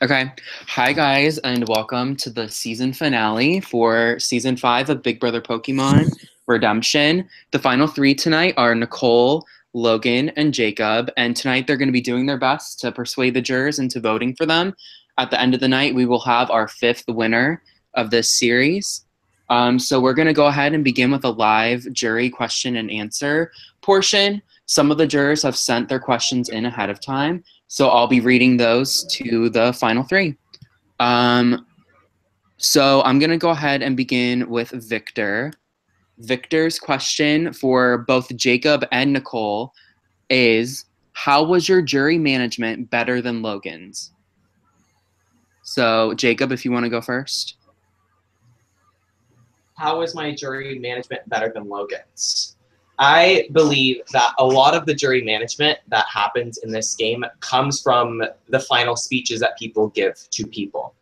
Okay. Hi, guys, and welcome to the season finale for season 5 of Big Brother Pokemon Redemption. The final 3 tonight are Nicole, Logan, and Jacob, and tonight they're going to be doing their best to persuade the jurors into voting for them. At the end of the night, we will have our 5th winner of this series. So we're going to go ahead and begin with a live jury question and answer portion. Some of the jurors have sent their questions in ahead of time, so I'll be reading those to the final 3. So I'm going to go ahead and begin with Victor. Victor's question for both Jacob and Nicole is, how was your jury management better than Logan's? So Jacob, if you want to go first. How is my jury management better than Logan's? I believe that a lot of the jury management that happens in this game comes from the final speeches that people give to people.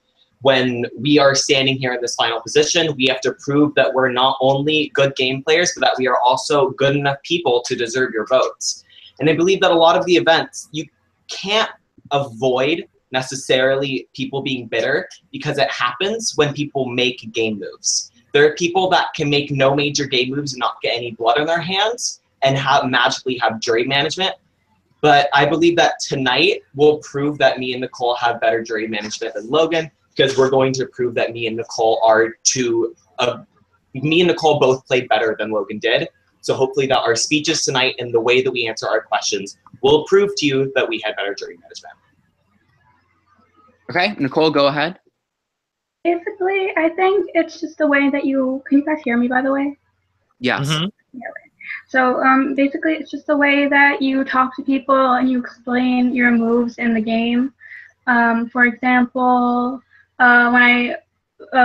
When we are standing here in this final position, we have to prove that we're not only good game players, but that we are also good enough people to deserve your votes. And I believe that a lot of the events, you can't avoid necessarily people being bitter because it happens when people make game moves. There are people that can make no major game moves and not get any blood on their hands and magically have jury management. But I believe that tonight will prove that me and Nicole have better jury management than Logan, because we're going to prove that me and Nicole me and Nicole both played better than Logan did. So hopefully that our speeches tonight and the way that we answer our questions will prove to you that we had better jury management. Okay, Nicole, go ahead. Basically, I think it's just the way that you, can you guys hear me, by the way? Yes. Yeah, okay. So basically, it's just the way that you talk to people and you explain your moves in the game. For example, when I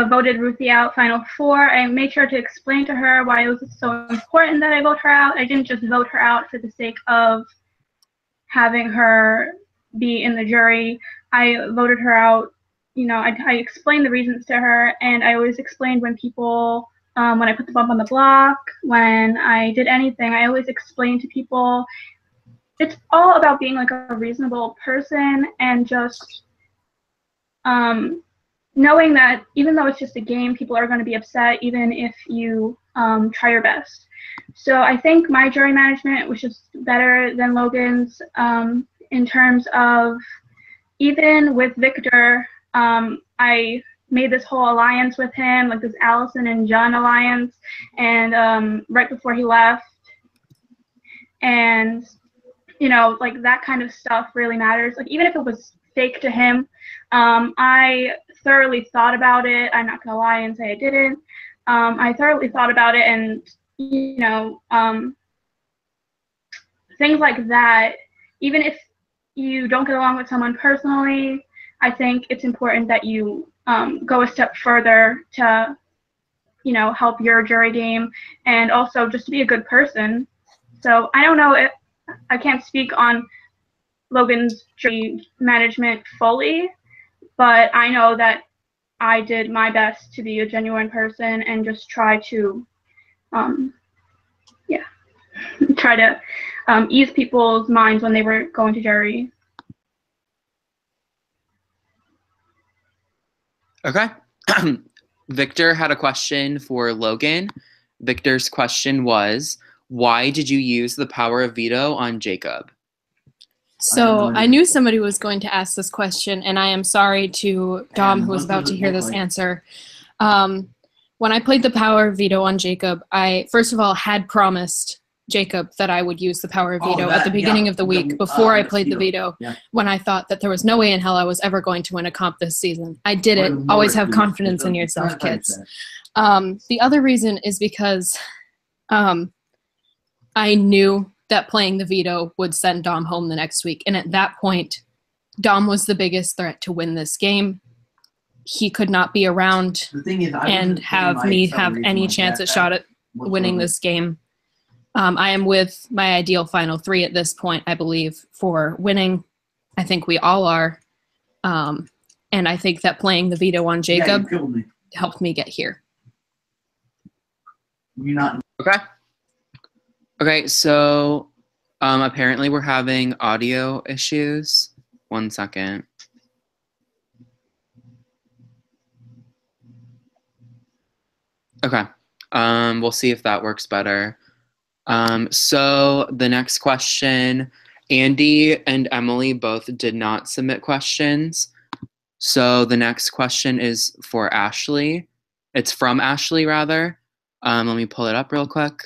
voted Ruthie out Final 4, I made sure to explain to her why it was so important that I vote her out. I didn't just vote her out for the sake of having her be in the jury. I voted her out. You know, I explained the reasons to her, and I always explained when people, when I put the bump on the block, when I did anything, I always explained to people. It's all about being like a reasonable person and just knowing that even though it's just a game, people are going to be upset even if you try your best. So I think my jury management was just better than Logan's in terms of, even with Victor, I made this whole alliance with him, like this Allison and John alliance, and right before he left. And, you know, like that kind of stuff really matters. Like even if it was fake to him, I thoroughly thought about it. I'm not going to lie and say I didn't. I thoroughly thought about it, and, you know, things like that, even if you don't get along with someone personally, I think it's important that you go a step further to, you know, help your jury game and also just to be a good person. So I don't know if I can't speak on Logan's jury management fully, but I know that I did my best to be a genuine person and just try to, try to ease people's minds when they were going to jury. Okay. Victor had a question for Logan. Victor's question was, why did you use the power of veto on Jacob? So I knew somebody was going to ask this question, and I am sorry to Dom, who was about to hear this answer. When I played the power of veto on Jacob, I, first of all, had promised Jacob that I would use the power of veto at the beginning of the week before I played the veto, when I thought that there was no way in hell I was ever going to win a comp this season. I did it. Always have confidence in yourself, kids. The other reason is because I knew that playing the veto would send Dom home the next week. And at that point, Dom was the biggest threat to win this game. He could not be around and have me have any chance at shot at winning this game. I am with my ideal final 3 at this point, I believe, for winning. I think we all are. And I think that playing the veto on Jacob helped me get here. Okay. Okay, so apparently we're having audio issues. 1 second. Okay. We'll see if that works better. So the next question, Andy and Emily both did not submit questions. So the next question is for Ashley. It's from Ashley, rather. Let me pull it up real quick.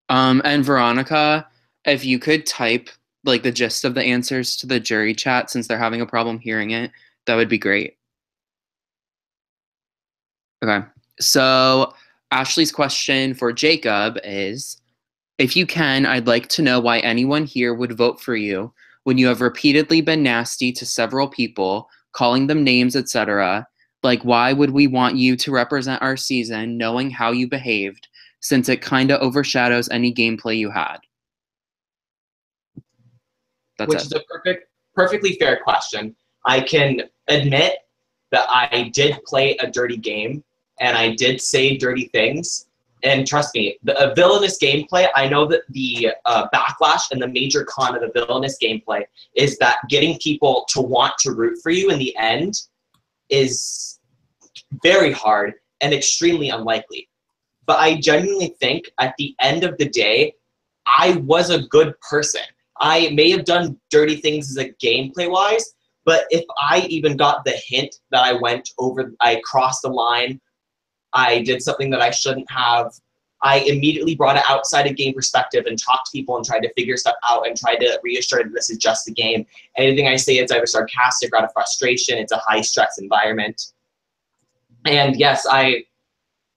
And Veronica, if you could type like the gist of the answers to the jury chat since they're having a problem hearing it, that would be great. Okay. So Ashley's question for Jacob is, if you can, I'd like to know why anyone here would vote for you when you have repeatedly been nasty to several people, calling them names, etc. Like, why would we want you to represent our season knowing how you behaved, since it kind of overshadows any gameplay you had? Which is a perfectly fair question. I can admit that I did play a dirty game, and I did say dirty things. And trust me, the villainous gameplay, I know that the backlash and the major con of the villainous gameplay is that getting people to want to root for you in the end is very hard and extremely unlikely. But I genuinely think at the end of the day, I was a good person. I may have done dirty things as a gameplay-wise, but if I even got the hint that I crossed the line, I did something that I shouldn't have, I immediately brought it outside of game perspective and talked to people and tried to figure stuff out and tried to reassure that this is just a game. Anything I say is either sarcastic or out of frustration. It's a high-stress environment. And yes,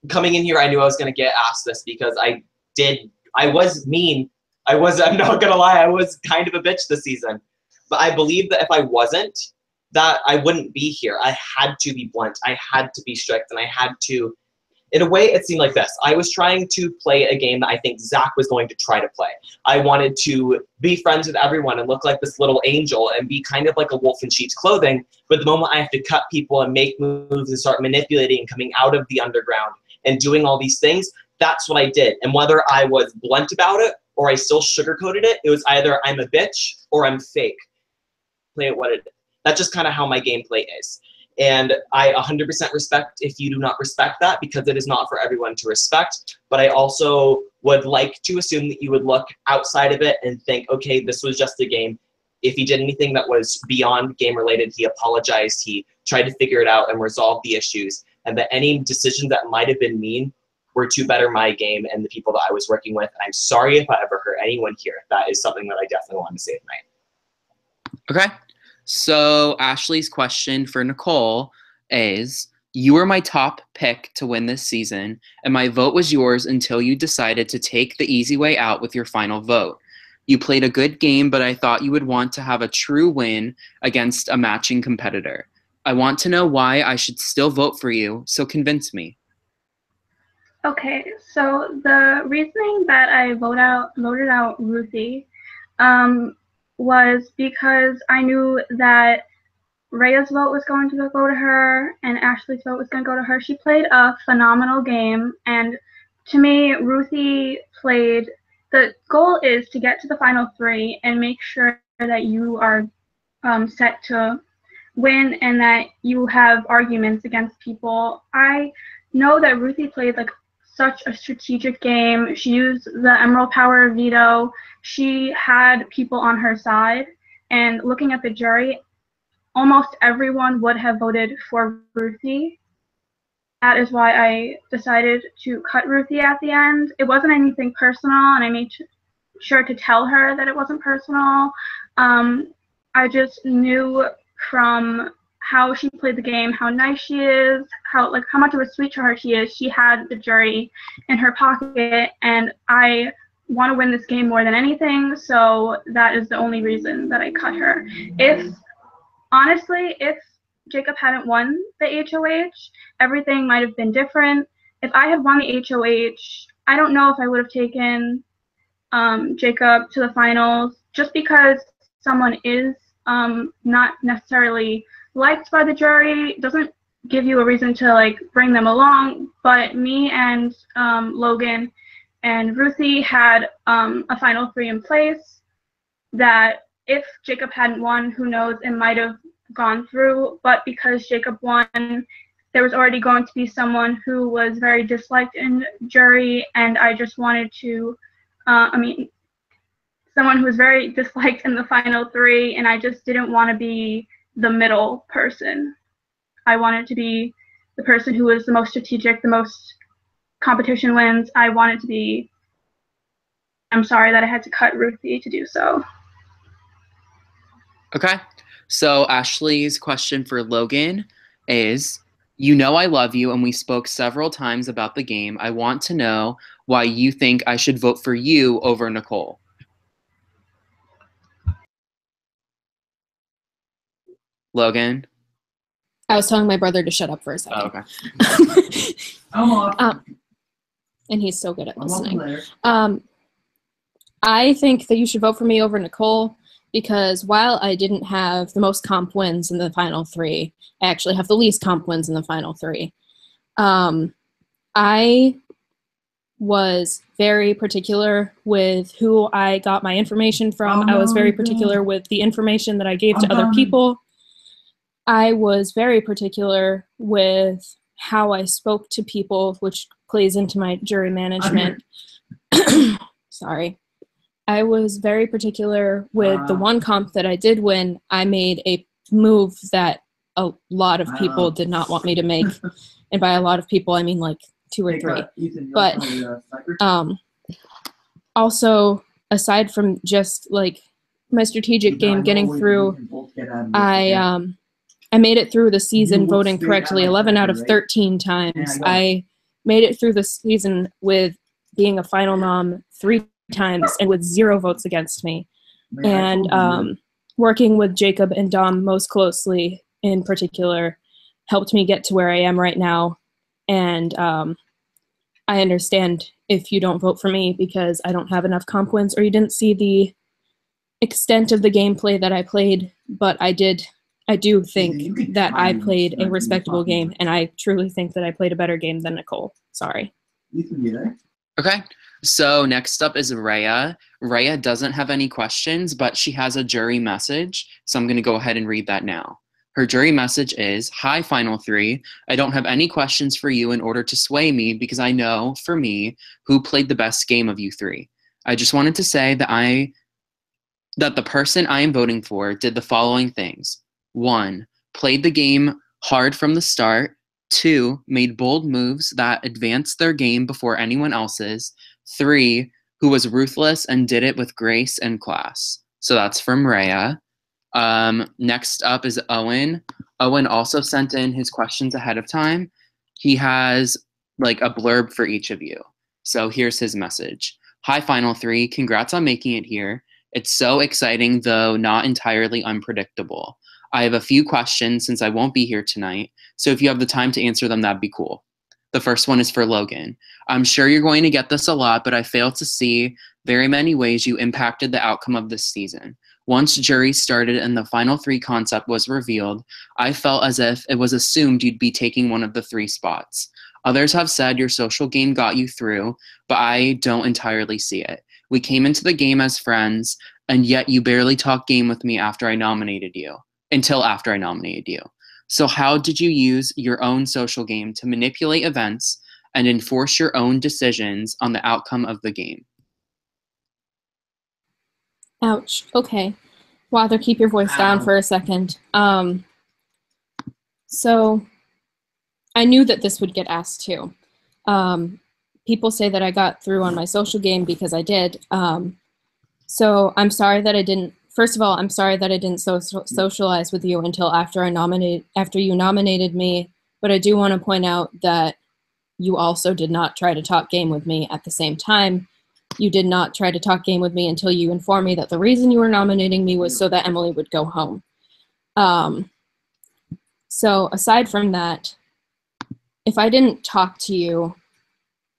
coming in here, I knew I was going to get asked this because I was mean. I'm not going to lie, I was kind of a bitch this season. But I believe that if I wasn't, that I wouldn't be here. I had to be blunt. I had to be strict. And I had to, in a way, it seemed like this. I was trying to play a game that I think Zach was going to try to play. I wanted to be friends with everyone and look like this little angel and be kind of like a wolf in sheep's clothing. But the moment I have to cut people and make moves and start manipulating and coming out of the underground and doing all these things, that's what I did. And whether I was blunt about it or I still sugarcoated it, it was either I'm a bitch or I'm fake. Play it what it is. That's just kind of how my gameplay is. And I 100% respect if you do not respect that, because it is not for everyone to respect. But I also would like to assume that you would look outside of it and think, okay, this was just a game. If he did anything that was beyond game related, he apologized, he tried to figure it out and resolve the issues. And that any decisions that might have been mean were to better my game and the people that I was working with. And I'm sorry if I ever hurt anyone here. That is something that I definitely want to say tonight. Okay. So Ashley's question for Nicole is, you were my top pick to win this season, and my vote was yours until you decided to take the easy way out with your final vote. You played a good game, but I thought you would want to have a true win against a matching competitor. I want to know why I should still vote for you, so convince me. Okay, so the reasoning that I voted out Ruthie was because I knew that Rhea's vote was going to go to her and Ashley's vote was going to go to her. She played a phenomenal game, and to me, Ruthie played. The goal is to get to the final three and make sure that you are set to win and that you have arguments against people. I know that Ruthie played like such a strategic game. She used the Emerald Power veto. She had people on her side. And looking at the jury, almost everyone would have voted for Ruthie. That is why I decided to cut Ruthie at the end. It wasn't anything personal, and I made sure to tell her that it wasn't personal. I just knew from how she played the game, how nice she is, how much of a sweetheart she is. She had the jury in her pocket, and I want to win this game more than anything, so that is the only reason that I cut her. Honestly, if Jacob hadn't won the HOH, everything might have been different. If I had won the HOH, I don't know if I would have taken Jacob to the finals, just because someone is not necessarily liked by the jury doesn't give you a reason to bring them along. But me and Logan and Ruthie had a final three in place that if Jacob hadn't won, who knows, it might have gone through, but because Jacob won, there was already going to be someone who was very disliked in jury, and I just wanted to, someone who was very disliked in the final three, and I just didn't want to be the middle person. I wanted to be the person who was the most strategic, the most competition wins. I wanted to be, I'm sorry that I had to cut Ruthie to do so. Okay. So Ashley's question for Logan is, you know I love you and we spoke several times about the game. I want to know why you think I should vote for you over Nicole. Logan? I was telling my brother to shut up for a second. Oh, okay. And he's so good at listening. I think that you should vote for me over Nicole because while I didn't have the most comp wins in the final three, I actually have the least comp wins in the final three. I was very particular with who I got my information from. I was very particular with the information that I gave to other people. I was very particular with how I spoke to people, which plays into my jury management. Sorry. I was very particular with the one comp that I did win. I made a move that a lot of people did not want me to make. And by a lot of people, I mean like 2 or 3. But also, aside from just like my strategic game getting through, I made it through the season voting correctly 11 out of 13 times. I made it through the season with being a final nom 3 times and with 0 votes against me. And working with Jacob and Dom most closely in particular helped me get to where I am right now. And I understand if you don't vote for me because I don't have enough comp wins or you didn't see the extent of the gameplay that I played, but I do think that I played a respectable game, and I truly think that I played a better game than Nicole. Sorry. Okay. So next up is Rhea. Rhea doesn't have any questions, but she has a jury message. So I'm going to go ahead and read that now. Her jury message is, "Hi, Final Three. I don't have any questions for you in order to sway me because I know, for me, who played the best game of you 3. I just wanted to say that the person I am voting for did the following things. 1, played the game hard from the start. 2, made bold moves that advanced their game before anyone else's. 3, who was ruthless and did it with grace and class." So that's from Rhea. Next up is Owen. Owen also sent in his questions ahead of time. He has like a blurb for each of you. So here's his message. "Hi, Final Three. Congrats on making it here. It's so exciting, though not entirely unpredictable. I have a few questions since I won't be here tonight, so if you have the time to answer them, that'd be cool. The first one is for Logan. I'm sure you're going to get this a lot, but I fail to see very many ways you impacted the outcome of this season. Once jury started and the final 3 concept was revealed, I felt as if it was assumed you'd be taking one of the 3 spots. Others have said your social game got you through, but I don't entirely see it. We came into the game as friends, and yet you barely talked game with me until after I nominated you. So how did you use your own social game to manipulate events and enforce your own decisions on the outcome of the game?" Ouch. Okay. Wather, keep your voice down for a second. So I knew that this would get asked too. People say that I got through on my social game because I did. So I'm sorry that I didn't. First of all, I'm sorry that I didn't socialize with you until after you nominated me. But I do want to point out that you also did not try to talk game with me at the same time. You did not try to talk game with me until you informed me that the reason you were nominating me was so that Emily would go home. So aside from that, if I didn't talk to you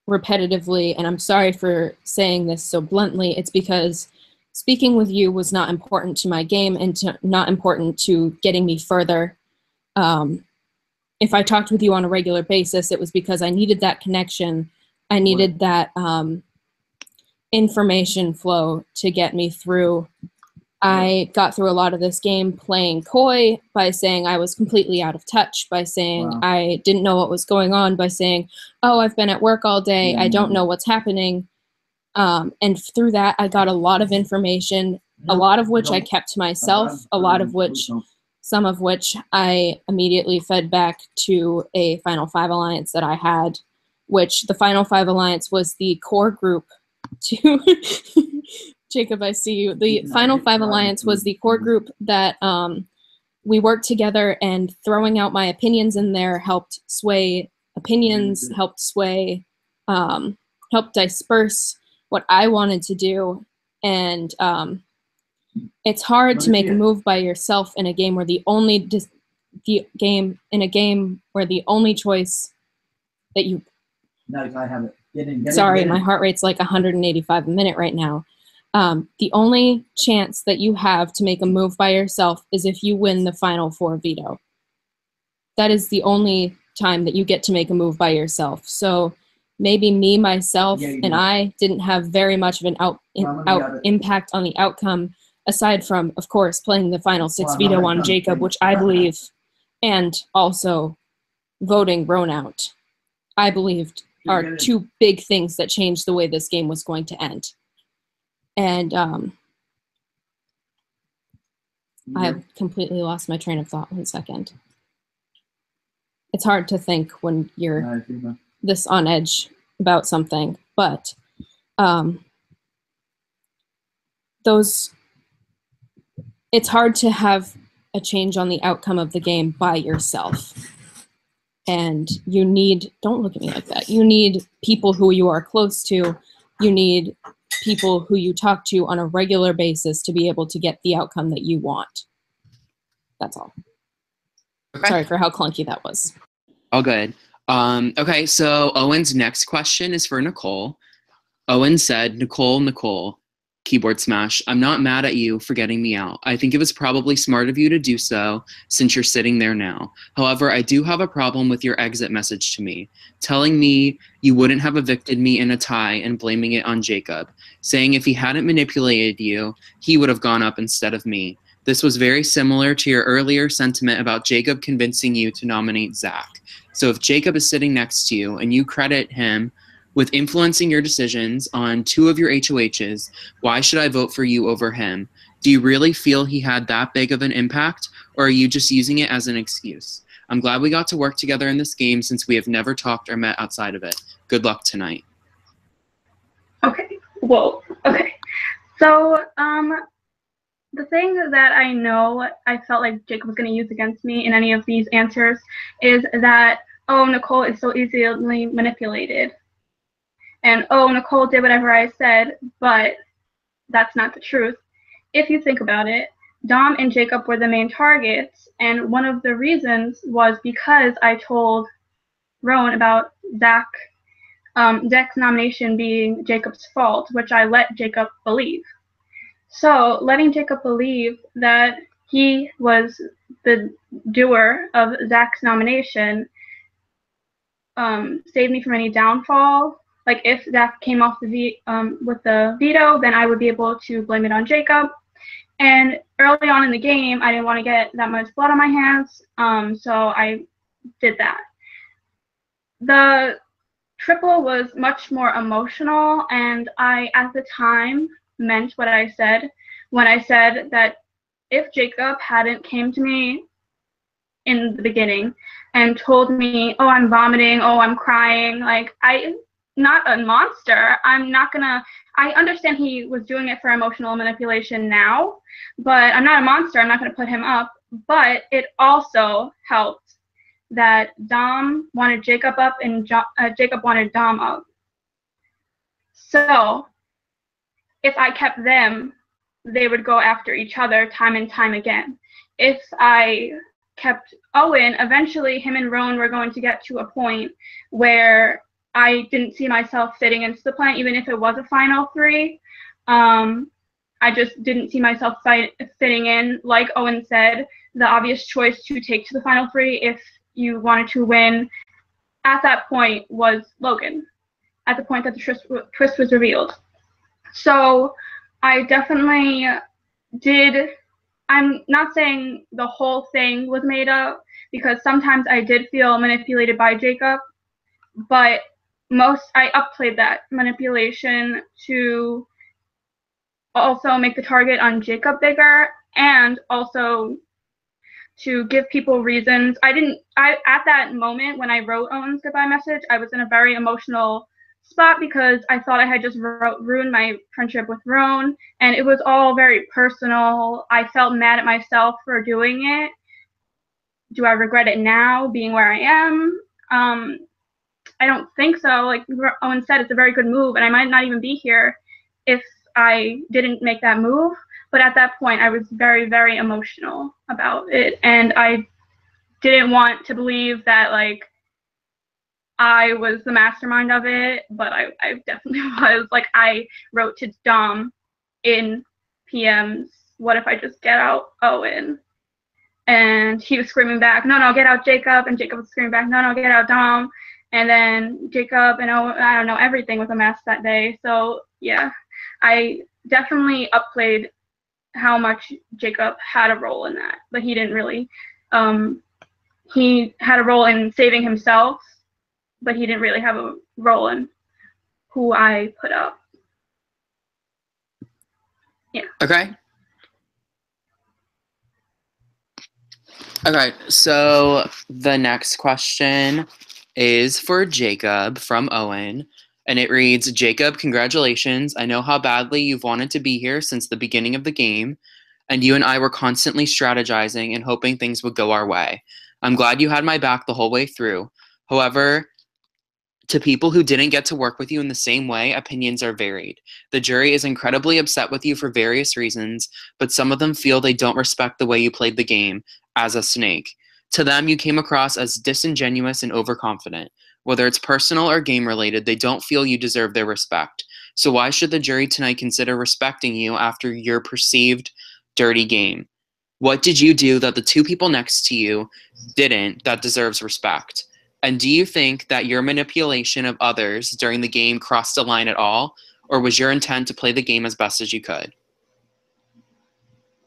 repetitively, and I'm sorry for saying this so bluntly, it's because speaking with you was not important to my game and not important to getting me further. If I talked with you on a regular basis, it was because I needed that connection. I needed that information flow to get me through I got through a lot of this game playing coy, by saying I was completely out of touch, by saying I didn't know what was going on, by saying, oh, I've been at work all day, I don't know what's happening. And through that, I got a lot of information, a lot of which I kept to myself, some of which I immediately fed back to a Final Five alliance that I had, which the Final Five alliance was the core group to Jacob, I see you. The Final Five alliance was the core group that we worked together, and throwing out my opinions in there helped sway opinions, helped disperse what I wanted to do. And it's hard to make a move by yourself in a game where the only choice that you. Sorry, my heart rate's like 185 a minute right now. The only chance that you have to make a move by yourself is if you win the Final Four veto. That is the only time that you get to make a move by yourself. So maybe me, myself, and I didn't have very much of an impact on the outcome, aside from, of course, playing the Final Six veto on Jacob, which I believe, and also voting Roan out, I believed are two big things that changed the way this game was going to end. And I've completely lost my train of thought. 1 second. It's hard to think when you're this on edge about something, but it's hard to have a change on the outcome of the game by yourself. And you need, don't look at me like that. You need people who you are close to. You need people who you talk to on a regular basis to be able to get the outcome that you want. That's all. Okay. Sorry for how clunky that was. All good. Okay, so Owen's next question is for Nicole. Owen said, Nicole, keyboard smash, I'm not mad at you for getting me out. I think it was probably smart of you to do so since you're sitting there now. However, I do have a problem with your exit message to me, telling me you wouldn't have evicted me in a tie and blaming it on Jacob, saying if he hadn't manipulated you, he would have gone up instead of me. This was very similar to your earlier sentiment about Jacob convincing you to nominate Zach. So if Jacob is sitting next to you and you credit him with influencing your decisions on 2 of your HOHs, why should I vote for you over him? Do you really feel he had that big of an impact, or are you just using it as an excuse? I'm glad we got to work together in this game since we have never talked or met outside of it. Good luck tonight. Okay. Whoa. Okay. So, the thing that I know I felt like Jacob was going to use against me in any of these answers is that, oh, Nicole is so easily manipulated. And, oh, Nicole did whatever I said, but that's not the truth. If you think about it, Dom and Jacob were the main targets, and one of the reasons was because I told Roan about Zach's nomination being Jacob's fault, which I let Jacob believe. So letting Jacob believe that he was the doer of Zach's nomination saved me from any downfall. Like if Zach came off with the veto, then I would be able to blame it on Jacob. And early on in the game, I didn't want to get that much blood on my hands, so I did that. The triple was much more emotional, and I, at the time, meant what I said when I said that if Jacob hadn't came to me in the beginning and told me, oh, I'm vomiting, oh, I'm crying, like, I'm not a monster. I understand he was doing it for emotional manipulation now, but I'm not a monster. I'm not going to put him up. But it also helped that Dom wanted Jacob up and Jacob wanted Dom up. So if I kept them, they would go after each other time and time again. If I kept Owen, eventually him and Roan were going to get to a point where I didn't see myself fitting into the plan, even if it was a final 3. I just didn't see myself fitting in. Like Owen said, the obvious choice to take to the final 3 if you wanted to win at that point was Logan, at the point that the twist was revealed. So I definitely I'm not saying the whole thing was made up, because sometimes I did feel manipulated by Jacob, but I upplayed that manipulation to also make the target on Jacob bigger, and also to give people reasons. At that moment when I wrote Owen's goodbye message, I was in a very emotional spot because I thought I had just ruined my friendship with Roan, and it was all very personal. I felt mad at myself for doing it. Do I regret it now, being where I am? I don't think so. Like Owen said, it's a very good move, and I might not even be here if I didn't make that move. But at that point, I was very, very emotional about it, and I didn't want to believe that like I was the mastermind of it, but I definitely was. Like, I wrote to Dom in PMs, what if I just get out Owen? And he was screaming back, no, get out Jacob. And Jacob was screaming back, no, get out Dom. And then Jacob and Owen, I don't know, everything was a mess that day. So yeah, I definitely upplayed how much Jacob had a role in that, but he didn't really. He had a role in saving himself, but he didn't really have a role in who I put up. Yeah. Okay. Okay, so the next question is for Jacob from Owen, and it reads, Jacob, congratulations. I know how badly you've wanted to be here since the beginning of the game, and you and I were constantly strategizing and hoping things would go our way. I'm glad you had my back the whole way through. However, to people who didn't get to work with you in the same way, opinions are varied. The jury is incredibly upset with you for various reasons, but some of them feel they don't respect the way you played the game as a snake. To them, you came across as disingenuous and overconfident. Whether it's personal or game related, they don't feel you deserve their respect. So why should the jury tonight consider respecting you after your perceived dirty game? What did you do that the two people next to you didn't that deserves respect? And do you think that your manipulation of others during the game crossed a line at all, or was your intent to play the game as best as you could?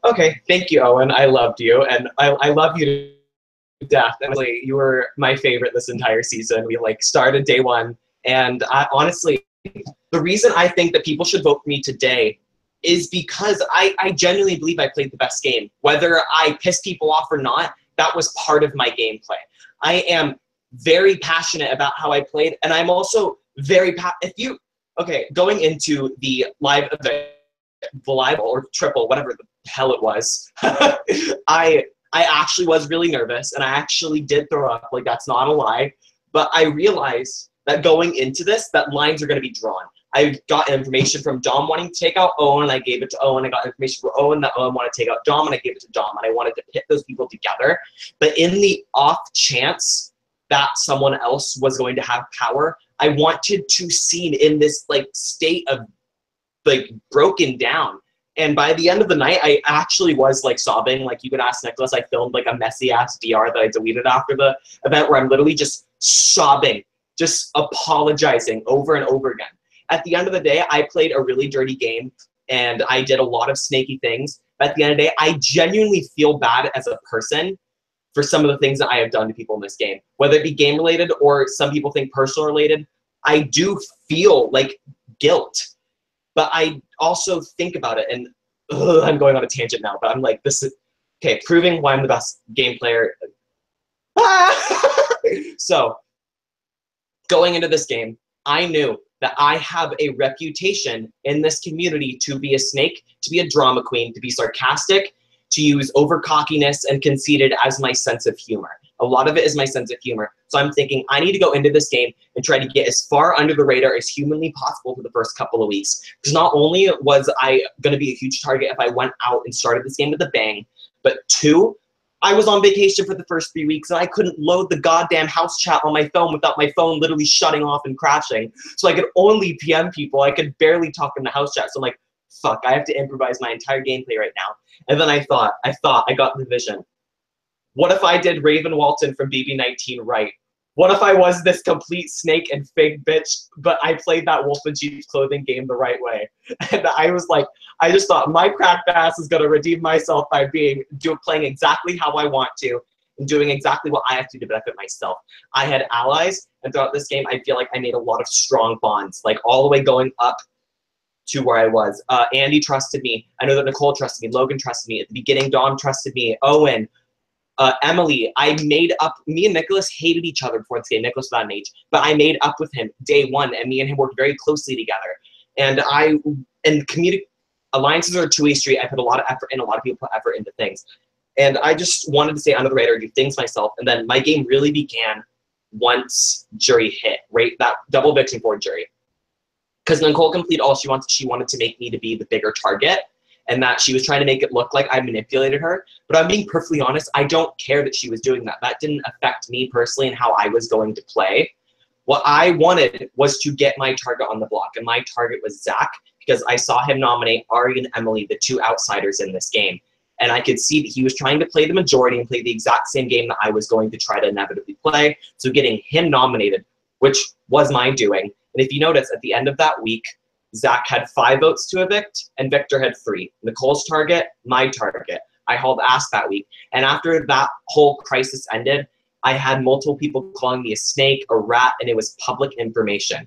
Okay, thank you, Owen. I loved you, and I love you to death. Honestly, you were my favorite this entire season. We started day one, and honestly, the reason I think that people should vote for me today is because I genuinely believe I played the best game. Whether I pissed people off or not, that was part of my gameplay. I am very passionate about how I played, and I'm also very going into the live event, the live or triple, whatever the hell it was, I actually was really nervous, and I actually did throw up. Like, that's not a lie, but I realized that going into this, that lines are going to be drawn. I got information from Dom wanting to take out Owen, and I gave it to Owen. I got information from Owen that Owen wanted to take out Dom, and I gave it to Dom, and I wanted to pit those people together. But in the off chance that someone else was going to have power, I wanted to see in this state of broken down. And by the end of the night, I actually was sobbing. You could ask Nicholas. I filmed a messy ass DR that I deleted after the event, where I'm literally just sobbing, just apologizing over and over again. At the end of the day, I played a really dirty game, and I did a lot of snaky things. But at the end of the day, I genuinely feel bad as a person for some of the things that I have done to people in this game. Whether it be game related or some people think personal related, I do feel guilt. But I also think about it, and I'm going on a tangent now, but I'm this is, okay, proving why I'm the best game player. So, going into this game, I knew that I have a reputation in this community to be a snake, to be a drama queen, to be sarcastic, to use overcockiness and conceited as my sense of humor. A lot of it is my sense of humor. So I'm thinking I need to go into this game and try to get as far under the radar as humanly possible for the first couple of weeks. Because not only was I going to be a huge target if I went out and started this game with a bang, but two, I was on vacation for the first 3 weeks, and I couldn't load the goddamn house chat on my phone without my phone literally shutting off and crashing. So I could only PM people. I could barely talk in the house chat. So I'm like, fuck, I have to improvise my entire gameplay right now. And then I got the vision. What if I did Raven Walton from BB19 right? What if I was this complete snake and fake bitch, but I played that wolf in sheep's clothing game the right way? And I was like, I just thought my cracked ass is gonna redeem myself by playing exactly how I want to and doing exactly what I have to do to benefit myself. I had allies, and throughout this game, I feel like I made a lot of strong bonds, like all the way going up to where I was. Andy trusted me. I know that Nicole trusted me. Logan trusted me. At the beginning, Dom trusted me. Owen. Emily, me and Nicholas hated each other before this game. Nicholas without an H, but I made up with him day one, and me and him worked very closely together. And comedic alliances are a two-way street. I put a lot of effort in. A lot of people put effort into things, and I just wanted to stay under the radar, do things myself. And then my game really began once jury hit, right? That double eviction for jury, because Nicole completed all she wanted. She wanted to make me to be the bigger target, and that she was trying to make it look like I manipulated her. But I'm being perfectly honest, I don't care that she was doing that. That didn't affect me personally and how I was going to play. What I wanted was to get my target on the block, and my target was Zach, because I saw him nominate Ari and Emily, the two outsiders in this game. And I could see that he was trying to play the majority and play the exact same game that I was going to try to inevitably play. So getting him nominated, which was my doing. And if you notice, at the end of that week, Zach had 5 votes to evict, and Victor had 3. Nicole's target, my target. I hauled ass that week. And after that whole crisis ended, I had multiple people calling me a snake, a rat, and it was public information.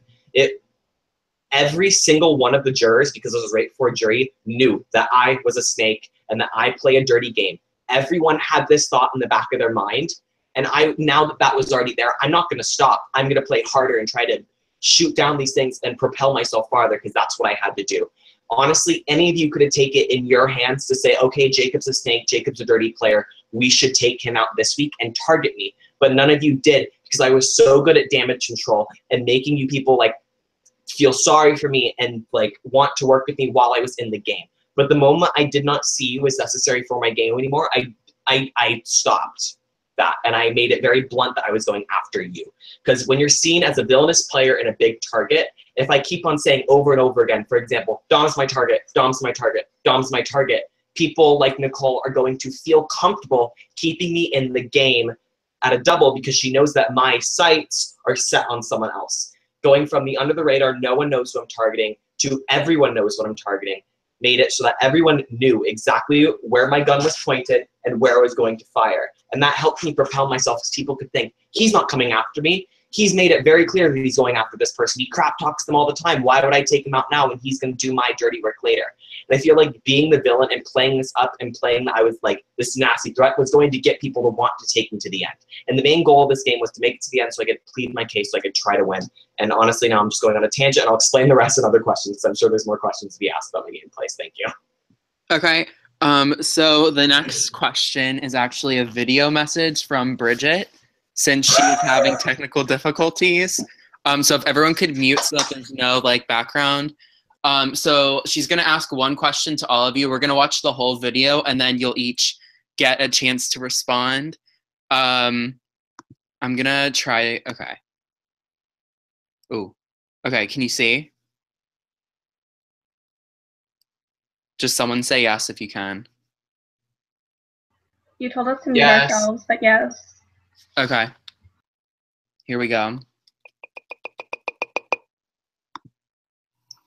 Every single one of the jurors, because it was right before jury, knew that I was a snake and that I play a dirty game. Everyone had this thought in the back of their mind. And now that that was already there, I'm not going to stop. I'm going to play harder and try to shoot down these things and propel myself farther, because that's what I had to do. Honestly, any of you could have taken it in your hands to say, okay, Jacob's a snake, Jacob's a dirty player, we should take him out this week and target me. But none of you did, because I was so good at damage control and making you people like feel sorry for me and like want to work with me while I was in the game. But the moment I did not see you as necessary for my game anymore, I stopped that, and I made it very blunt that I was going after you. Because when you're seen as a villainous player and a big target, if I keep on saying over and over again, for example, Dom's my target, Dom's my target, Dom's my target, people like Nicole are going to feel comfortable keeping me in the game at a double, because she knows that my sights are set on someone else. Going from the under the radar, no one knows who I'm targeting, to everyone knows what I'm targeting, made it so that everyone knew exactly where my gun was pointed and where I was going to fire. And that helped me propel myself, because people could think, he's not coming after me. He's made it very clear that he's going after this person. He crap talks them all the time. Why would I take him out now when he's going to do my dirty work later? And I feel like being the villain and playing this up and playing that I was like this nasty threat was going to get people to want to take me to the end. And the main goal of this game was to make it to the end so I could plead my case, so I could try to win. And honestly, now I'm just going on a tangent, and I'll explain the rest in other questions, because I'm sure there's more questions to be asked about the gameplay. Thank you. Okay. So the next question is actually a video message from Bridget, since she's having technical difficulties. So if everyone could mute so that there's no like background. So she's gonna ask one question to all of you. We're gonna watch the whole video, and then you'll each get a chance to respond. I'm gonna try. Okay. Ooh. Okay. Can you see? Just someone say yes if you can. You told us to mute Yes. ourselves, but yes. Okay. Here we go.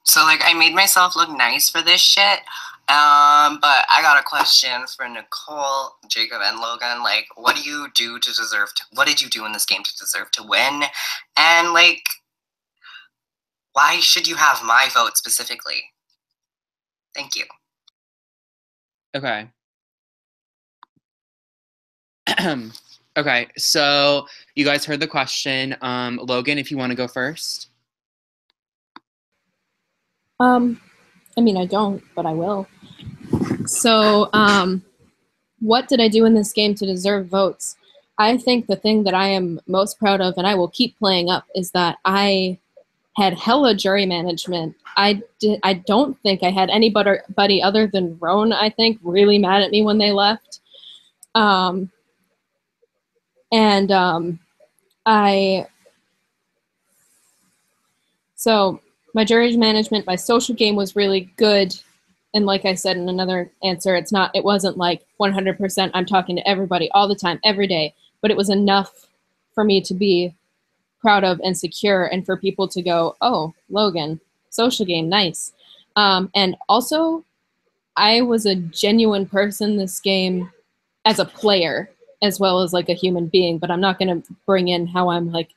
So, like, I made myself look nice for this shit, but I got a question for Nicole, Jacob, and Logan. Like, what do you do to deserve to, what did you do in this game to deserve to win? And, like, why should you have my vote specifically? Thank you. Okay. Okay, so you guys heard the question. Logan, if you want to go first. I mean, I don't, but I will. So, what did I do in this game to deserve votes? I think the thing that I am most proud of, and I will keep playing up, is that I had hella jury management. I don't think I had anybody other than Roan, I think, really mad at me when they left. So my jury management, my social game was really good. And like I said in another answer, it wasn't like 100% I'm talking to everybody all the time, every day, but it was enough for me to be proud of and secure, and for people to go, oh, Logan, social game, nice. And also, I was a genuine person this game as a player, as well as like a human being, but I'm not going to bring in how I'm like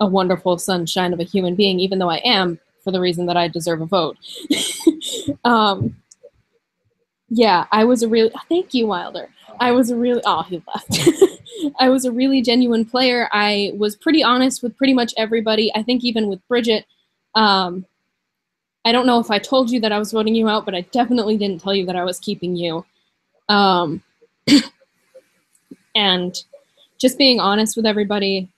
a wonderful sunshine of a human being, even though I am, for the reason that I deserve a vote. Yeah, I was a really, thank you, Wilder. I was a really, oh, he left. I was a really genuine player. I was pretty honest with pretty much everybody. I think even with Bridget, I don't know if I told you that I was voting you out, but I definitely didn't tell you that I was keeping you. And just being honest with everybody,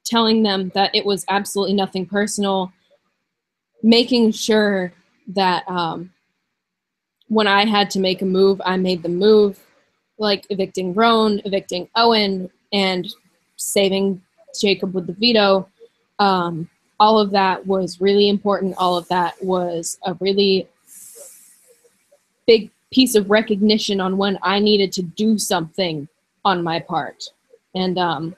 telling them that it was absolutely nothing personal, making sure that when I had to make a move, I made the move, like evicting Roan, evicting Owen, and saving Jacob with the veto. All of that was really important. All of that was a really big piece of recognition on when I needed to do something on my part. And I'm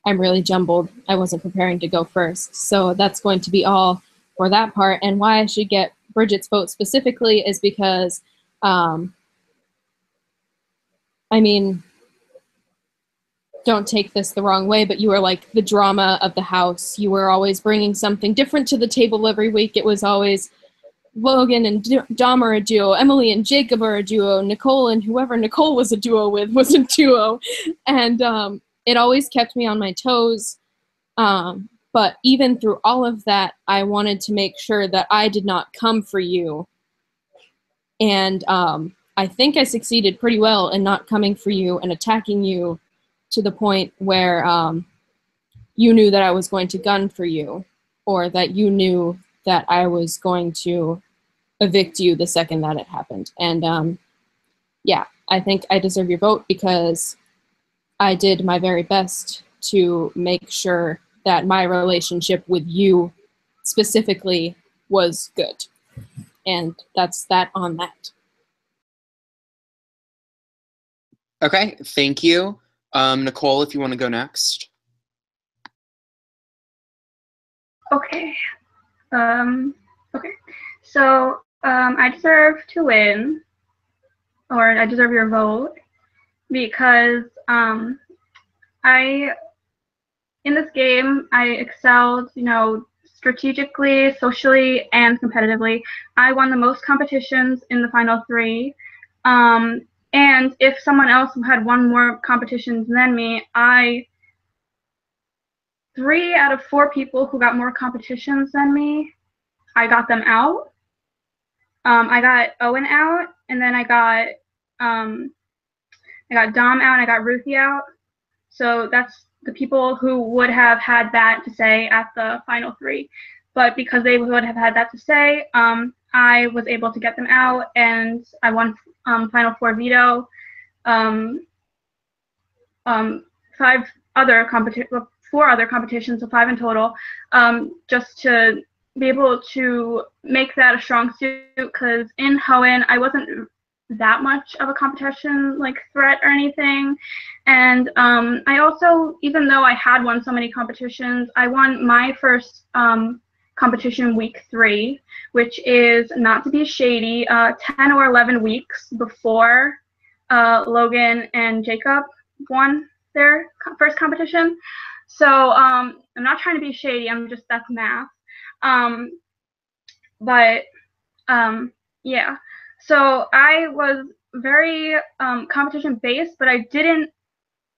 really jumbled. I wasn't preparing to go first. So that's going to be all for that part. And why I should get Bridget's vote specifically is because, I mean, don't take this the wrong way, but you were like the drama of the house. You were always bringing something different to the table every week. It was always Logan and Dom are a duo, Emily and Jacob are a duo, Nicole and whoever Nicole was a duo with was a duo. And it always kept me on my toes. But even through all of that, I wanted to make sure that I did not come for you. And I think I succeeded pretty well in not coming for you and attacking you to the point where you knew that I was going to gun for you, or that you knew that I was going to evict you the second that it happened. And yeah, I think I deserve your vote because I did my very best to make sure that my relationship with you specifically was good. And that's that on that. Okay, thank you. Nicole, if you want to go next. Okay. Okay. So I deserve to win, or I deserve your vote, because in this game, I excelled, strategically, socially, and competitively. I won the most competitions in the final 3. And if someone else had won more competitions than me, 3 out of 4 people who got more competitions than me, I got them out. I got Owen out, and then I got Dom out, and I got Ruthie out. So that's the people who would have had that to say at the final 3. But because they would have had that to say, I was able to get them out, and I won final 4 veto. 4 other competitions, so 5 in total, just to be able to make that a strong suit, because in Hoenn, I wasn't that much of a competition threat or anything. And I also, even though I had won so many competitions, I won my first competition week 3, which is, not to be shady, 10 or 11 weeks before Logan and Jacob won their first competition. So I'm not trying to be shady, that's math. Yeah. So I was very competition based, but I didn't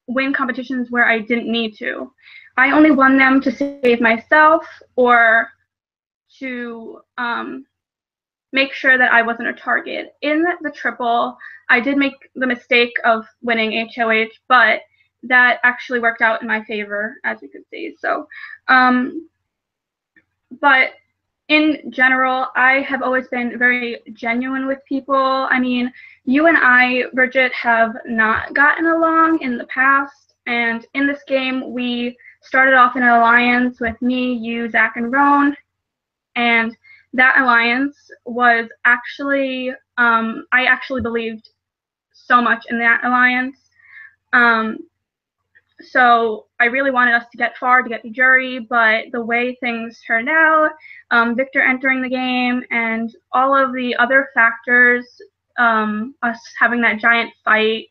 win competitions where I didn't need to. I only won them to save myself, or to make sure that I wasn't a target. In the triple, I did make the mistake of winning HOH, but that actually worked out in my favor, as you could see. So, but in general, I have always been very genuine with people. I mean, you and I, Bridget, have not gotten along in the past, and in this game, we started off in an alliance with me, you, Zach, and Roan, and that alliance was actually, I actually believed so much in that alliance. So I really wanted us to get far, to get the jury, but the way things turned out, Victor entering the game and all of the other factors, us having that giant fight,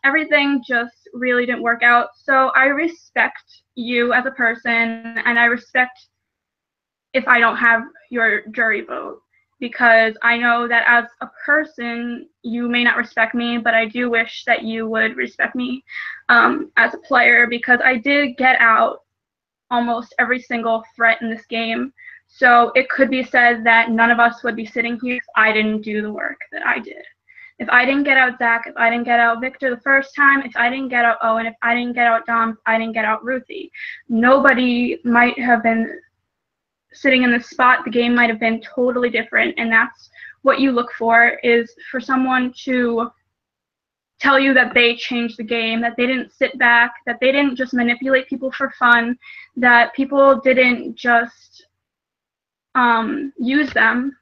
everything just really didn't work out. So I respect you as a person, and I respect if I don't have your jury vote, because I know that as a person, you may not respect me, but I do wish that you would respect me as a player, because I did get out almost every single threat in this game. So it could be said that none of us would be sitting here if I didn't do the work that I did. If I didn't get out Zach, if I didn't get out Victor the first time, if I didn't get out Owen, if I didn't get out Dom, if I didn't get out Ruthie, nobody might have been sitting in this spot. The game might have been totally different, and that's what you look for, is for someone to tell you that they changed the game, that they didn't sit back, that they didn't just manipulate people for fun, that people didn't just use them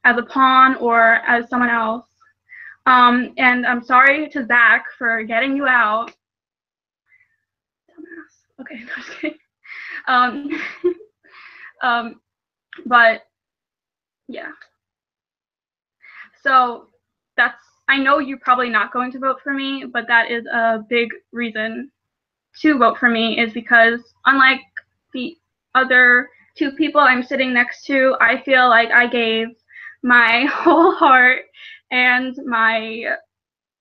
as a pawn or as someone else. And I'm sorry to Zach for getting you out. Dumbass. Okay, no, just kidding. But yeah. So I know you're probably not going to vote for me, but that is a big reason to vote for me, is because unlike the other two people I'm sitting next to, I feel like I gave my whole heart and my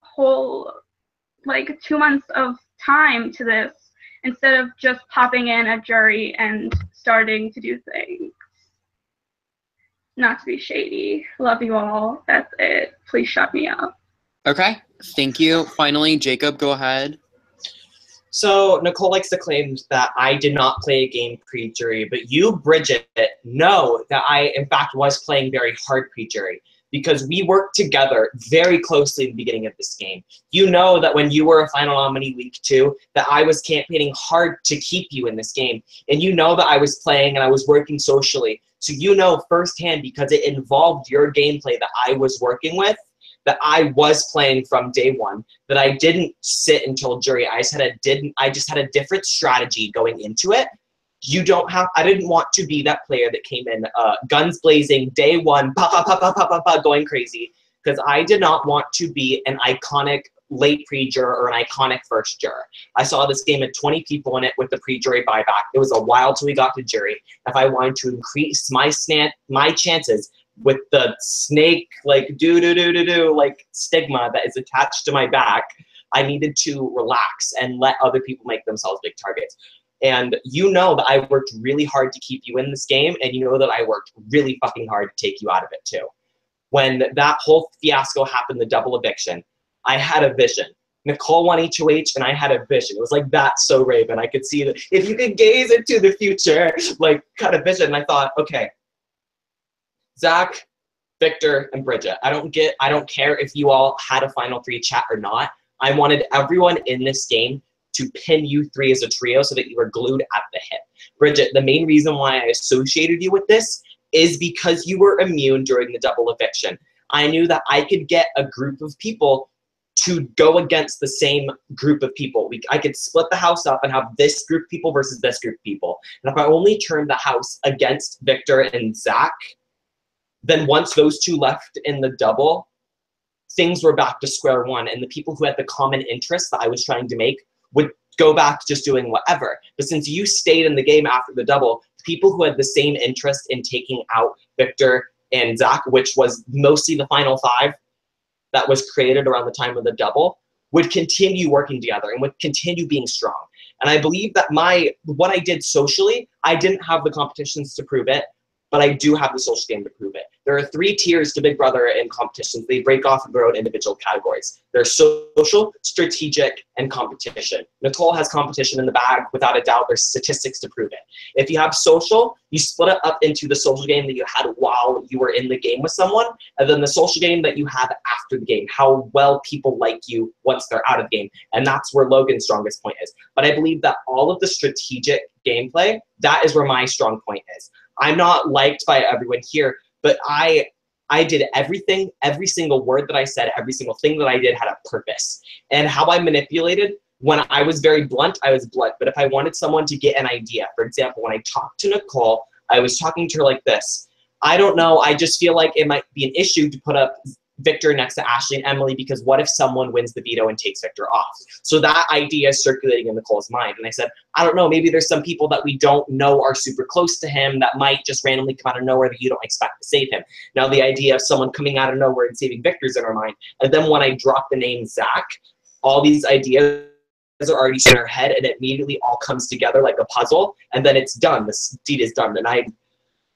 whole 2 months of time to this, instead of just popping in a jury and starting to do things. Not to be shady. Love you all. That's it. Please shut me up. Okay, thank you. Finally, Jacob, go ahead. So Nicole likes to claim that I did not play a game pre-jury, but you, Bridget, know that I, in fact, was playing very hard pre-jury, because we worked together very closely in the beginning of this game. You know that when you were a final nominee week 2, that I was campaigning hard to keep you in this game. And you know that I was playing and I was working socially. So you know firsthand, because it involved your gameplay that I was working with, that I was playing from day one, that I didn't sit until jury. I just had a different strategy going into it. I didn't want to be that player that came in guns blazing, day one, going crazy, because I did not want to be an iconic late pre-juror or an iconic first juror. I saw this game had 20 people in it with the pre-jury buyback. It was a while till we got to jury. If I wanted to increase my chances with the snake, stigma that is attached to my back, I needed to relax and let other people make themselves big targets. And you know that I worked really hard to keep you in this game, and you know that I worked really fucking hard to take you out of it too. When that whole fiasco happened, the double eviction, I had a vision. Nicole won HOH, and I had a vision. It was like, that's so Raven. I could see that if you could gaze into the future, kind of vision. And I thought, okay, Zach, Victor, and Bridget, I don't care if you all had a final 3 chat or not. I wanted everyone in this game to pin you 3 as a trio so that you were glued at the hip. Bridget, the main reason why I associated you with this is because you were immune during the double eviction. I knew that I could get a group of people to go against the same group of people. I could split the house up and have this group of people versus this group of people. And if I only turned the house against Victor and Zach, then once those 2 left in the double, things were back to square one. And the people who had the common interests that I was trying to make would go back to just doing whatever. But since you stayed in the game after the double, the people who had the same interest in taking out Victor and Zach, which was mostly the final 5 that was created around the time of the double, would continue working together and would continue being strong. And I believe that what I did socially, I didn't have the competitions to prove it, but I do have the social game to prove it. There are 3 tiers to Big Brother in competitions. They break off in their own individual categories. There's social, strategic, and competition. Nicole has competition in the bag, without a doubt. There's statistics to prove it. If you have social, you split it up into the social game that you had while you were in the game with someone, and then the social game that you have after the game, how well people like you once they're out of the game. And that's where Logan's strongest point is. But I believe that all of the strategic gameplay, that is where my strong point is. I'm not liked by everyone here, but I did everything, every single word that I said, every single thing that I did had a purpose. And how I manipulated When I was very blunt, I was blunt. But if I wanted someone to get an idea, for example, when I talked to Nicole, I was talking to her like this. I don't know. I just feel like it might be an issue to put up Victor next to Ashley and Emily, because what if someone wins the veto and takes Victor off? So that idea is circulating in Nicole's mind. And I said, I don't know, maybe there's some people that we don't know are super close to him that might just randomly come out of nowhere that you don't expect to save him. Now the idea of someone coming out of nowhere and saving Victor's in our mind. And then when I drop the name Zach, all these ideas are already in our head, and it immediately all comes together like a puzzle, and then it's done. The deed is done. And I,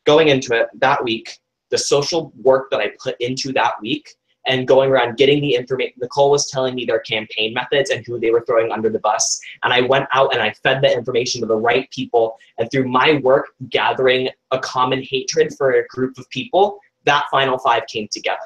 going into it that week, the social work that I put into that week and going around getting the information, Nicole was telling me their campaign methods and who they were throwing under the bus. And I went out and I fed the information to the right people. And through my work, gathering a common hatred for a group of people, that final five came together.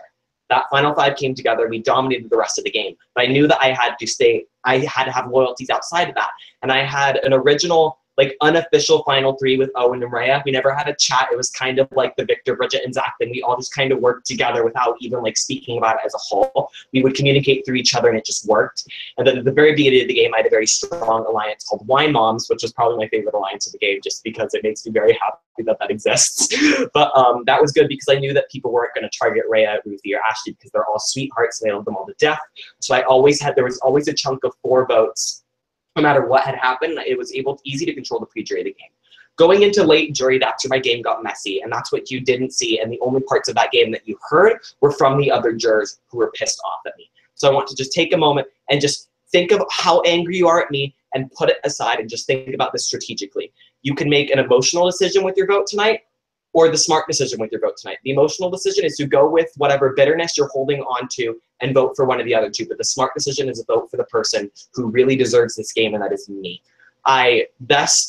That final five came together. We dominated the rest of the game. But I knew that I had to have loyalties outside of that. And I had an original, like, unofficial final three with Owen and Rhea. We never had a chat. It was kind of like the Victor, Bridget, and Zach thing. We all just kind of worked together without even like speaking about it as a whole. We would communicate through each other, and it just worked. And then at the very beginning of the game, I had a very strong alliance called Wine Moms, which was probably my favorite alliance of the game, just because it makes me very happy that that exists. But that was good because I knew that people weren't going to target Rhea, Ruthie, or Ashley because they're all sweethearts and they love them all to death. So there was always a chunk of 4 votes. No matter what had happened, it was easy to control the pre-jury of the game. Going into late jury, that's where my game got messy, and that's what you didn't see, and the only parts of that game that you heard were from the other jurors who were pissed off at me. So I want to just take a moment and just think of how angry you are at me and put it aside and just think about this strategically. You can make an emotional decision with your vote tonight, or the smart decision with your vote tonight. The emotional decision is to go with whatever bitterness you're holding on to and vote for one of the other two. But the smart decision is to vote for the person who really deserves this game, and that is me.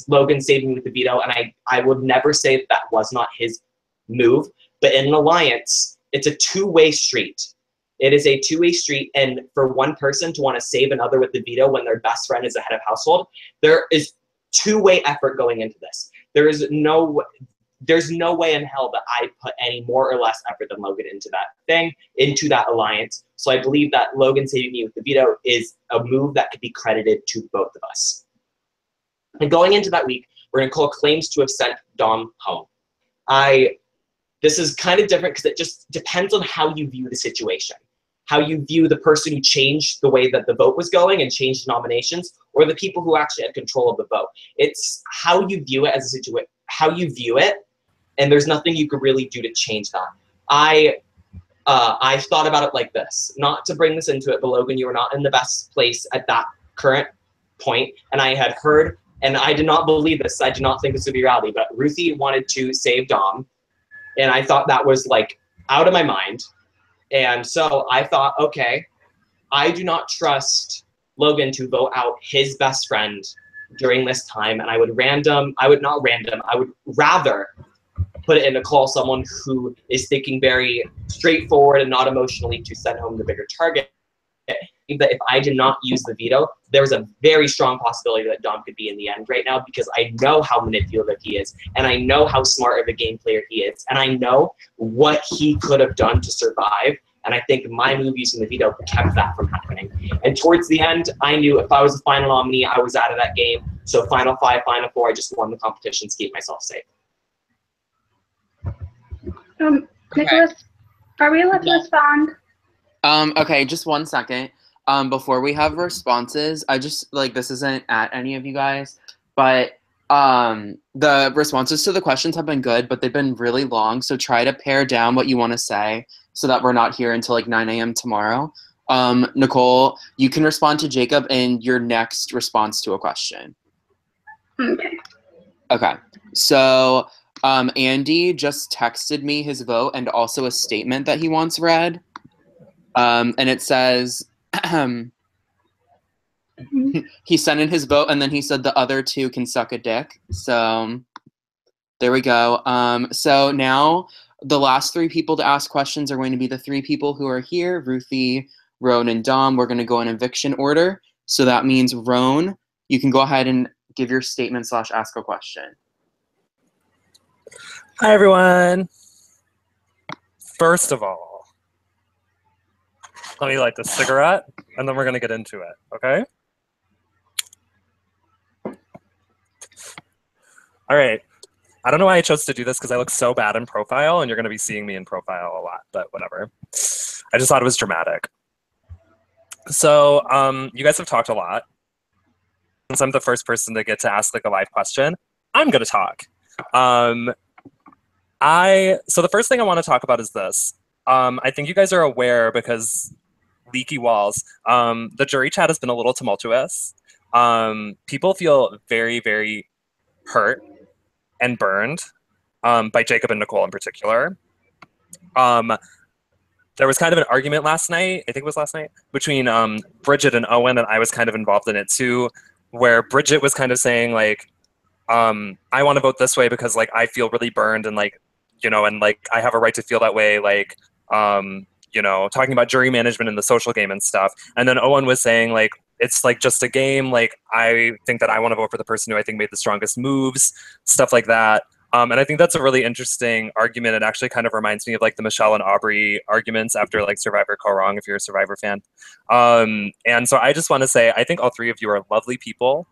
Logan saving me with the veto, and I would never say that that was not his move. But in an alliance, it's a two-way street. It is a two-way street, and for one person to want to save another with the veto when their best friend is the head of household, there is two-way effort going into this. There's no way in hell that I put any more or less effort than Logan into that alliance. So I believe that Logan saving me with the veto is a move that could be credited to both of us. And going into that week, where Nicole claims to have sent Dom home, this is kind of different because it just depends on how you view the situation. How you view the person who changed the way that the vote was going and changed nominations, or the people who actually had control of the vote. It's how you view it as a situation, how you view it, and there's nothing you could really do to change that. I thought about it like this, not to bring this into it, but Logan, you were not in the best place at that current point, and I had heard, and I did not believe this, I did not think this would be reality, but Ruthie wanted to save Dom, and I thought that was like out of my mind, and so I thought, okay, I do not trust Logan to vote out his best friend during this time, and I would rather put it in Nicole, someone who is thinking very straightforward and not emotionally to send home the bigger target. That if I did not use the veto, there's a very strong possibility that Dom could be in the end right now, because I know how manipulative he is, and I know how smart of a game player he is, and I know what he could have done to survive. And I think my move using the veto kept that from happening. And towards the end, I knew if I was the final nominee, I was out of that game. So final 5, final 4, I just won the competition to keep myself safe. Nicholas, are we allowed to respond? Okay, just 1 second. Before we have responses, I just, like, this isn't at any of you guys, but the responses to the questions have been good, but they've been really long, so try to pare down what you want to say so that we're not here until like 9 a.m. tomorrow. Nicole, you can respond to Jacob in your next response to a question. Okay. Okay, so Andy just texted me his vote and also a statement that he wants read. And it says, he sent in his vote and then he said the other 2 can suck a dick. So there we go. So now the last 3 people to ask questions are going to be the 3 people who are here, Ruthie, Roan, and Dom. We're going to go in eviction order. So that means, Roan, you can go ahead and give your statement / ask a question. Hi, everyone. First of all, let me light this cigarette, and then we're going to get into it, okay? All right. I don't know why I chose to do this because I look so bad in profile, and you're going to be seeing me in profile a lot, but whatever. I just thought it was dramatic. So you guys have talked a lot. Since I'm the first person to get to ask like a live question, I'm going to talk. So the first thing I want to talk about is this. I think you guys are aware because leaky walls. The jury chat has been a little tumultuous. People feel very, very hurt and burned by Jacob and Nicole in particular. There was kind of an argument last night, I think it was last night, between Bridget and Owen, and I was kind of involved in it too, where Bridget was kind of saying like, I want to vote this way because like I feel really burned and like, you know, and like I have a right to feel that way, like, you know, talking about jury management in the social game and stuff. And then Owen was saying like, it's like just a game. Like I think that I want to vote for the person who I think made the strongest moves, stuff like that. And I think that's a really interesting argument. It actually kind of reminds me of like the Michelle and Aubrey arguments after like Survivor Go Wrong, if you're a Survivor fan. And so I just want to say, I think all three of you are lovely people.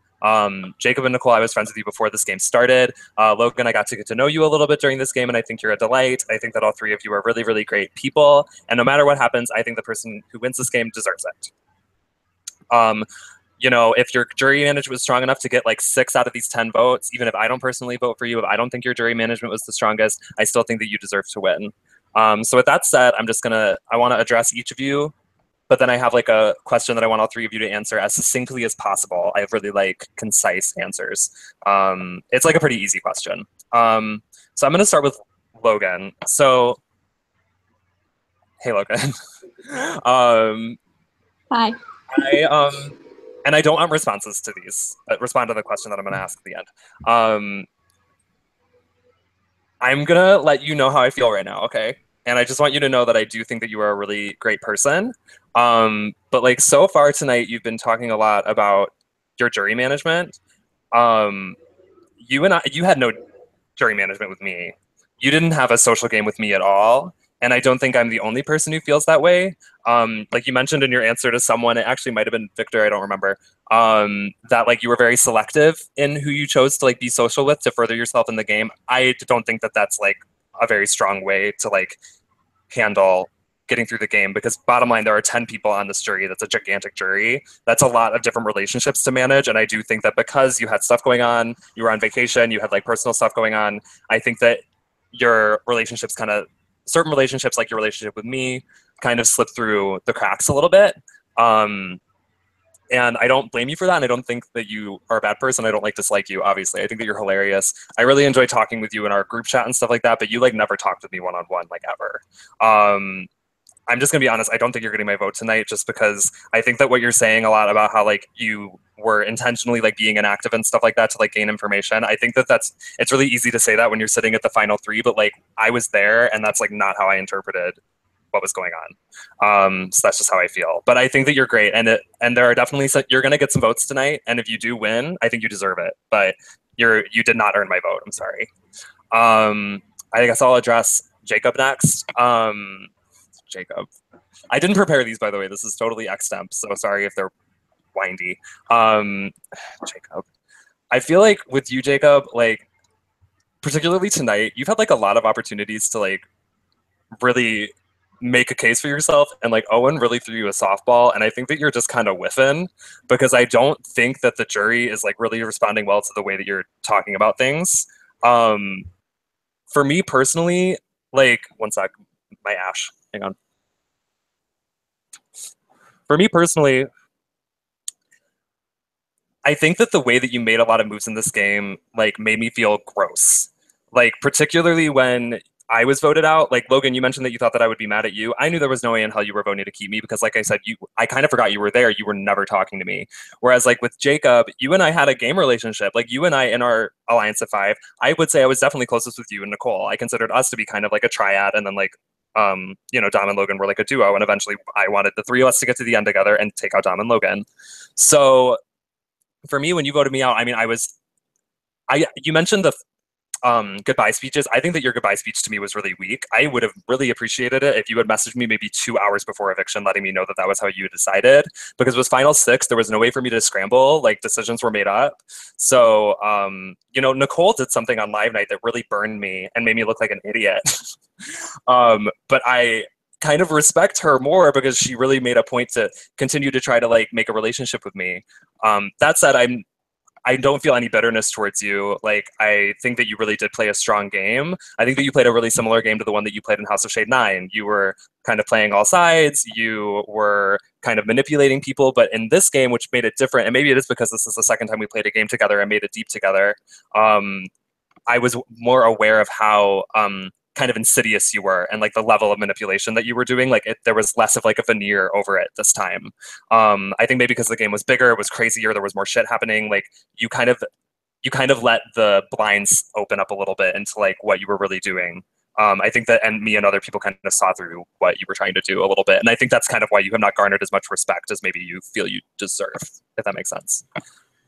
Jacob and Nicole, I was friends with you before this game started. Logan, I got to get to know you a little bit during this game, and I think you're a delight. I think that all three of you are really, really great people. And no matter what happens, I think the person who wins this game deserves it. You know, if your jury management was strong enough to get like 6 out of these 10 votes, even if I don't personally vote for you, if I don't think your jury management was the strongest, I still think that you deserve to win. So with that said, I want to address each of you, but then I have like a question that I want all three of you to answer as succinctly as possible. I have really like concise answers. It's like a pretty easy question. So I'm going to start with Logan. So, hey Logan. Hi. And I don't want responses to these. Respond to the question that I'm going to ask at the end. I'm going to let you know how I feel right now, okay? And I just want you to know that I do think that you are a really great person. But like so far tonight, you've been talking a lot about your jury management. You had no jury management with me. You didn't have a social game with me at all. And I don't think I'm the only person who feels that way. Like you mentioned in your answer to someone, it actually might have been Victor, I don't remember, that like you were very selective in who you chose to like be social with to further yourself in the game. I don't think that that's like a very strong way to like handle getting through the game, because bottom line, there are 10 people on this jury. That's a gigantic jury. That's a lot of different relationships to manage. And I do think that because you had stuff going on, you were on vacation, you had like personal stuff going on, I think that your relationships certain relationships, like your relationship with me, kind of slipped through the cracks a little bit. And I don't blame you for that. And I don't think that you are a bad person. I don't like dislike you, obviously. I think that you're hilarious. I really enjoy talking with you in our group chat and stuff like that, but you like never talked with me one-on-one, like ever. I'm just gonna be honest, I don't think you're getting my vote tonight, just because I think that what you're saying a lot about how like you were intentionally like being inactive and stuff like that to like gain information. I think that it's really easy to say that when you're sitting at the final 3, but like I was there and that's like not how I interpreted what was going on. So that's just how I feel. But I think that you're great, and there are definitely you're gonna get some votes tonight, and if you do win, I think you deserve it. But you did not earn my vote. I'm sorry. I guess I'll address Jacob next. Jacob. I didn't prepare these, by the way. This is totally extemp, so sorry if they're windy. Jacob. I feel like with you, Jacob, like, particularly tonight, you've had, like, a lot of opportunities to, like, really make a case for yourself, and, like, Owen really threw you a softball, and I think that you're just kind of whiffing, because I don't think that the jury is, like, really responding well to the way that you're talking about things. For me personally, like, one sec, my ash. Hang on. For me personally, I think that the way that you made a lot of moves in this game, like, made me feel gross. Like, particularly when I was voted out. Like, Logan, you mentioned that you thought that I would be mad at you. I knew there was no way in hell you were voting to keep me because, like I said, I kind of forgot you were there. You were never talking to me. Whereas, like, with Jacob, you and I had a game relationship. Like, you and I, in our Alliance of 5, I would say I was definitely closest with you and Nicole. I considered us to be kind of like a triad, and then, like, you know, Dom and Logan were like a duo, and eventually I wanted the 3 of us to get to the end together and take out Dom and Logan. So for me, when you voted me out, I mean, you mentioned goodbye speeches. I think that your goodbye speech to me was really weak. I would have really appreciated it if you had messaged me maybe 2 hours before eviction, letting me know that that was how you decided. Because it was final 6, there was no way for me to scramble. Like, decisions were made up. So, you know, Nicole did something on Live Night that really burned me and made me look like an idiot. But I kind of respect her more because she really made a point to continue to try to like make a relationship with me. That said, I don't feel any bitterness towards you. Like, I think that you really did play a strong game. I think that you played a really similar game to the one that you played in House of Shade 9. You were kind of playing all sides. You were kind of manipulating people. But in this game, which made it different, and maybe it is because this is the second time we played a game together and made it deep together, I was more aware of how kind of insidious you were and like the level of manipulation that you were doing. Like, there was less of like a veneer over it this time. I think maybe because the game was bigger, it was crazier, there was more shit happening. Like, you kind of let the blinds open up a little bit into like what you were really doing. I think that, and me and other people kind of saw through what you were trying to do a little bit. And I think that's kind of why you have not garnered as much respect as maybe you feel you deserve, if that makes sense.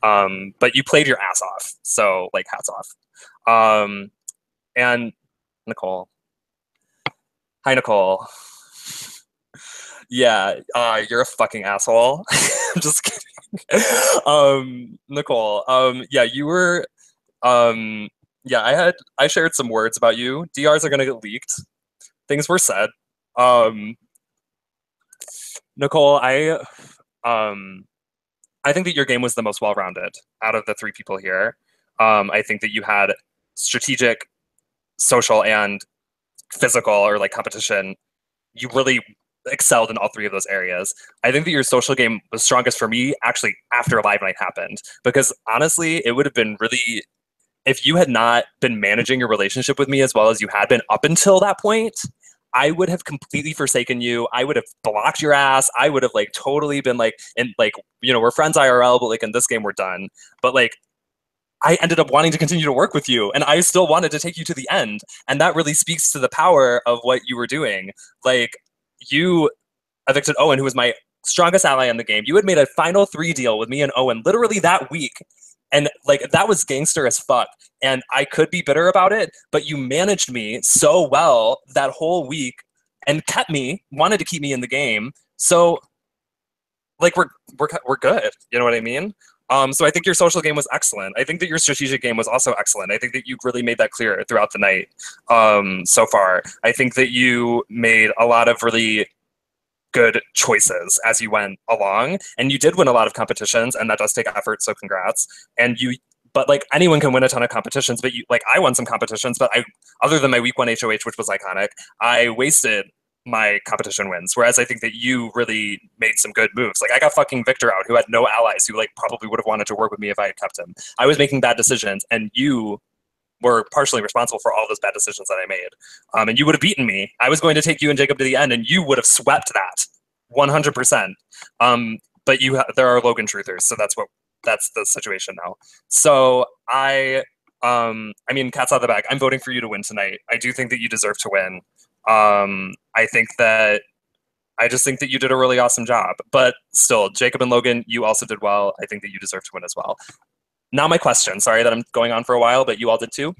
But you played your ass off. So like, hats off. And Nicole. Hi, Nicole. Yeah, you're a fucking asshole. I'm just kidding. Nicole, yeah, you were, yeah, I shared some words about you. DRs are gonna get leaked. Things were said. Nicole, I think that your game was the most well-rounded out of the 3 people here. I think that you had strategic, social, and physical or like competition. You really excelled in all 3 of those areas. I think that your social game was strongest for me actually after Live Night happened, because honestly, it would have been really, if you had not been managing your relationship with me as well as you had been up until that point, I would have completely forsaken you. I would have blocked your ass. I would have like totally been like, and like, you know, we're friends IRL, but like in this game we're done. But like, I ended up wanting to continue to work with you, and I still wanted to take you to the end. And that really speaks to the power of what you were doing. Like, you evicted Owen, who was my strongest ally in the game. You had made a final 3 deal with me and Owen literally that week. And like, that was gangster as fuck. And I could be bitter about it, but you managed me so well that whole week and wanted to keep me in the game. So like, we're good. You know what I mean? So I think your social game was excellent. I think that your strategic game was also excellent. I think that you really made that clear throughout the night so far. I think that you made a lot of really good choices as you went along, and you did win a lot of competitions, and that does take effort, so congrats. But like, anyone can win a ton of competitions, but I won some competitions, but other than my week 1 HOH, which was iconic, I wasted my competition wins, whereas I think that you really made some good moves. Like, I got fucking Victor out, who had no allies, who like probably would have wanted to work with me if I had kept him. I was making bad decisions, and you were partially responsible for all those bad decisions that I made. And you would have beaten me. I was going to take you and Jacob to the end, and you would have swept that 100%. But there are Logan truthers, so that's the situation now. So I mean, cat's out of the bag. I'm voting for you to win tonight. I do think that you deserve to win. I just think that you did a really awesome job. But still, Jacob and Logan, you also did well. I think that you deserve to win as well. Now my question. Sorry that I'm going on for a while, but you all did too.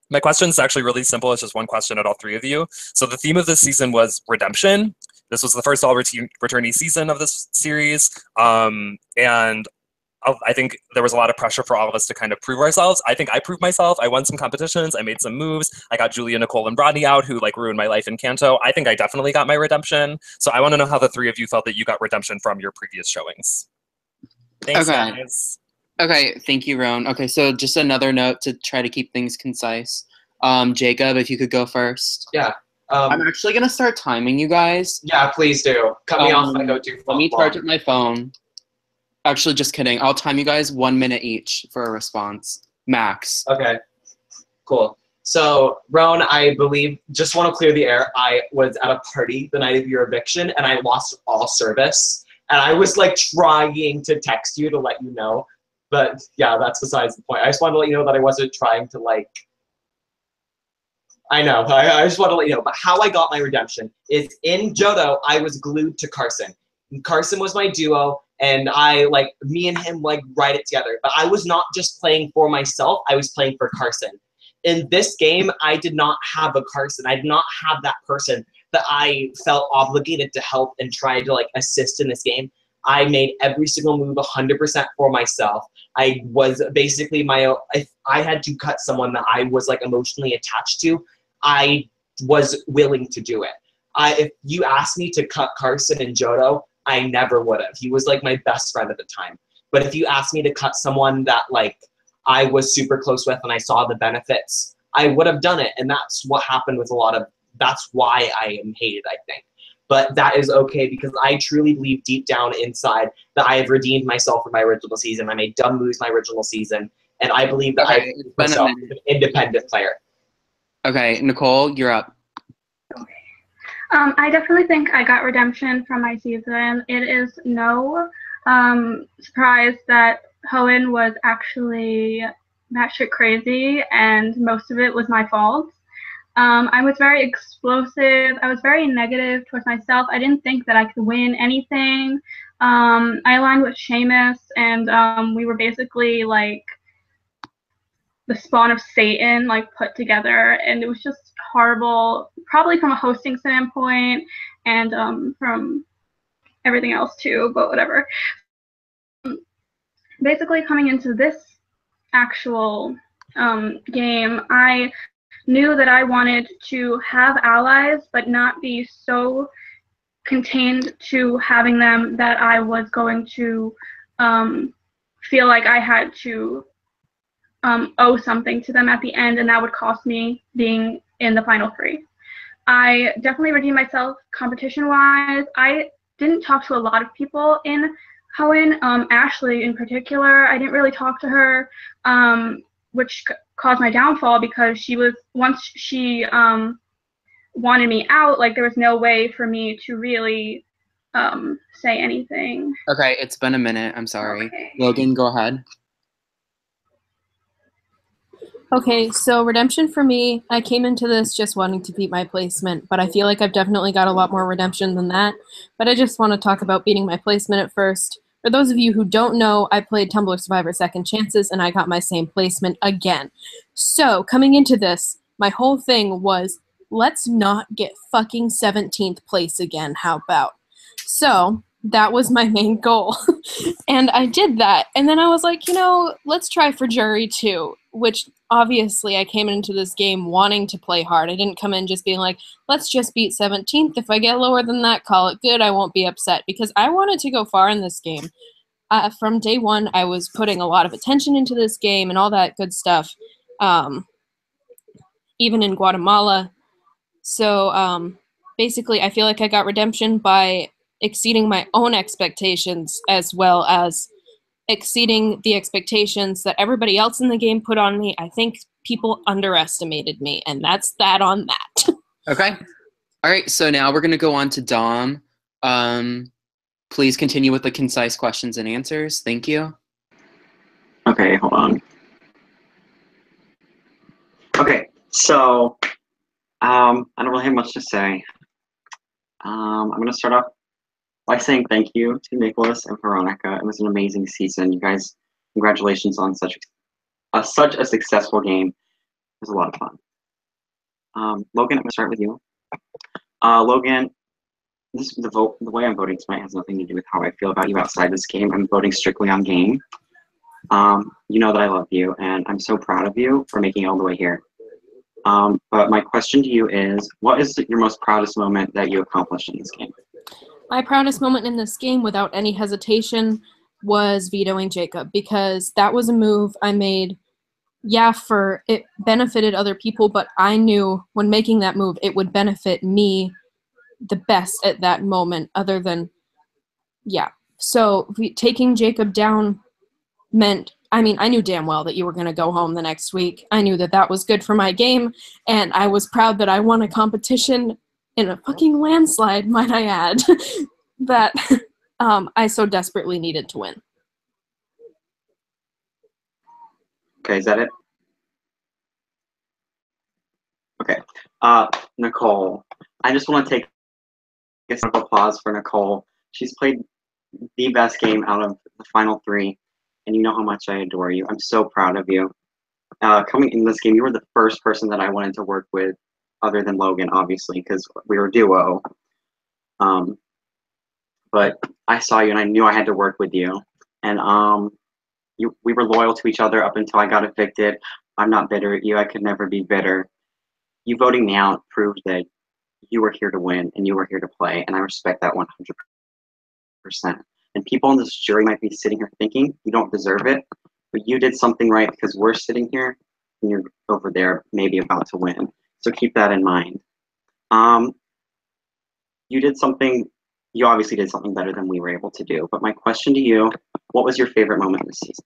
My question is actually really simple. It's just one question at all 3 of you. So the theme of this season was redemption. This was the first all-returnee season of this series. And I think there was a lot of pressure for all of us to kind of prove ourselves. I think I proved myself. I won some competitions. I made some moves. I got Julia, Nicole, and Rodney out, who like ruined my life in Kanto. I think I definitely got my redemption. So I want to know how the 3 of you felt that you got redemption from your previous showings. Thanks, guys. Okay, thank you, Roan. Okay, so just another note to try to keep things concise. Jacob, if you could go first. Yeah. I'm actually going to start timing you guys. Yeah, please do. Cut me off if I go too far. Let me charge up my phone. Actually, just kidding. I'll time you guys 1 minute each for a response. Max. Okay. Cool. So, Roan, I believe, just want to clear the air, I was at a party the night of your eviction, and I lost all service. And I was, like, trying to text you to let you know. But, yeah, that's besides the point. I just wanted to let you know that I wasn't trying to, like... I know. I just want to let you know. But how I got my redemption is in Johto, I was glued to Carson. Carson was my duo, and me and him, ride it together. But I was not just playing for myself. I was playing for Carson. in this game, I did not have a Carson. I did not have that person that I felt obligated to help and try to like assist in this game. I made every single move 100% for myself. I was basically if I had to cut someone that I was like emotionally attached to, I was willing to do it. If you asked me to cut Carson and Jodo, I never would have. He was like my best friend at the time. But if you asked me to cut someone that like I was super close with and I saw the benefits, I would have done it. And that's what happened with that's why I am hated, I think. But that is okay because I truly believe deep down inside that I have redeemed myself from my original season. I made dumb moves my original season. And I believe that I've made myself an independent player. Okay, Nicole, you're up. I definitely think I got redemption from my season. It is no surprise that Hoenn was actually batshit crazy, and most of it was my fault. I was very explosive. I was very negative towards myself. I didn't think that I could win anything. I aligned with Seamus, and we were basically like the spawn of Satan, like put together, and it was just horrible. Probably from a hosting standpoint, and from everything else too. But whatever. Basically, coming into this actual game, I knew that I wanted to have allies, but not be so contained to having them that I was going to feel like I had to owe something to them at the end, and that would cost me being in the final three. I definitely redeemed myself competition-wise. I didn't talk to a lot of people in Hoenn. Ashley in particular, I didn't really talk to her, which caused my downfall because once she wanted me out, like there was no way for me to really say anything. Okay, it's been a minute. I'm sorry. Okay. Logan, go ahead. Okay, so redemption for me, I came into this just wanting to beat my placement, but I feel like I've definitely got a lot more redemption than that. But I just want to talk about beating my placement at first. For those of you who don't know, I played Tumblr Survivor Second Chances, and I got my same placement again. So, coming into this, my whole thing was, let's not get fucking 17th place again, how about? So, that was my main goal. And I did that. And then I was like, let's try for jury too, which obviously I came into this game wanting to play hard. I didn't come in just being like, let's just beat 17th. If I get lower than that, call it good. I won't be upset because I wanted to go far in this game. From day one, I was putting a lot of attention into this game and all that good stuff, even in Guatemala. So basically, I feel like I got redemption by exceeding my own expectations as well as exceeding the expectations that everybody else in the game put on me. I think people underestimated me, and that's that on that. Okay. All right, so now we're going to go on to Dom. Please continue with the concise questions and answers. Thank you. Okay, hold on. Okay, so I don't really have much to say. I'm going to start off by saying thank you to Nicholas and Veronica. It was an amazing season. You guys, congratulations on such a successful game. It was a lot of fun. Logan, I'm going to start with you. Logan, the way I'm voting tonight has nothing to do with how I feel about you outside this game. I'm voting strictly on game. You know that I love you, and I'm so proud of you for making it all the way here. But my question to you is, what is your most proudest moment that you accomplished in this game? My proudest moment in this game, without any hesitation, was vetoing Jacob, because that was a move I made. Yeah, it benefited other people, but I knew when making that move, it would benefit me the best at that moment, other than, yeah. So taking Jacob down meant, I knew damn well that you were going to go home the next week. I knew that that was good for my game, and I was proud that I won a competition in a fucking landslide, might I add, that I so desperately needed to win. Okay, is that it? Okay. Nicole, I just want to take a round of applause for Nicole. She's played the best game out of the final three, and you know how much I adore you. I'm so proud of you. coming in this game, you were the first person that I wanted to work with, other than Logan, obviously, because we were a duo. But I saw you, and I knew I had to work with you. And we were loyal to each other up until I got evicted. I'm not bitter at you. I could never be bitter. You voting me out proved that you were here to win, and you were here to play, and I respect that 100%. And people in this jury might be sitting here thinking you don't deserve it, but you did something right because we're sitting here and you're over there maybe about to win. So keep that in mind. You obviously did something better than we were able to do. But my question to you, what was your favorite moment this season?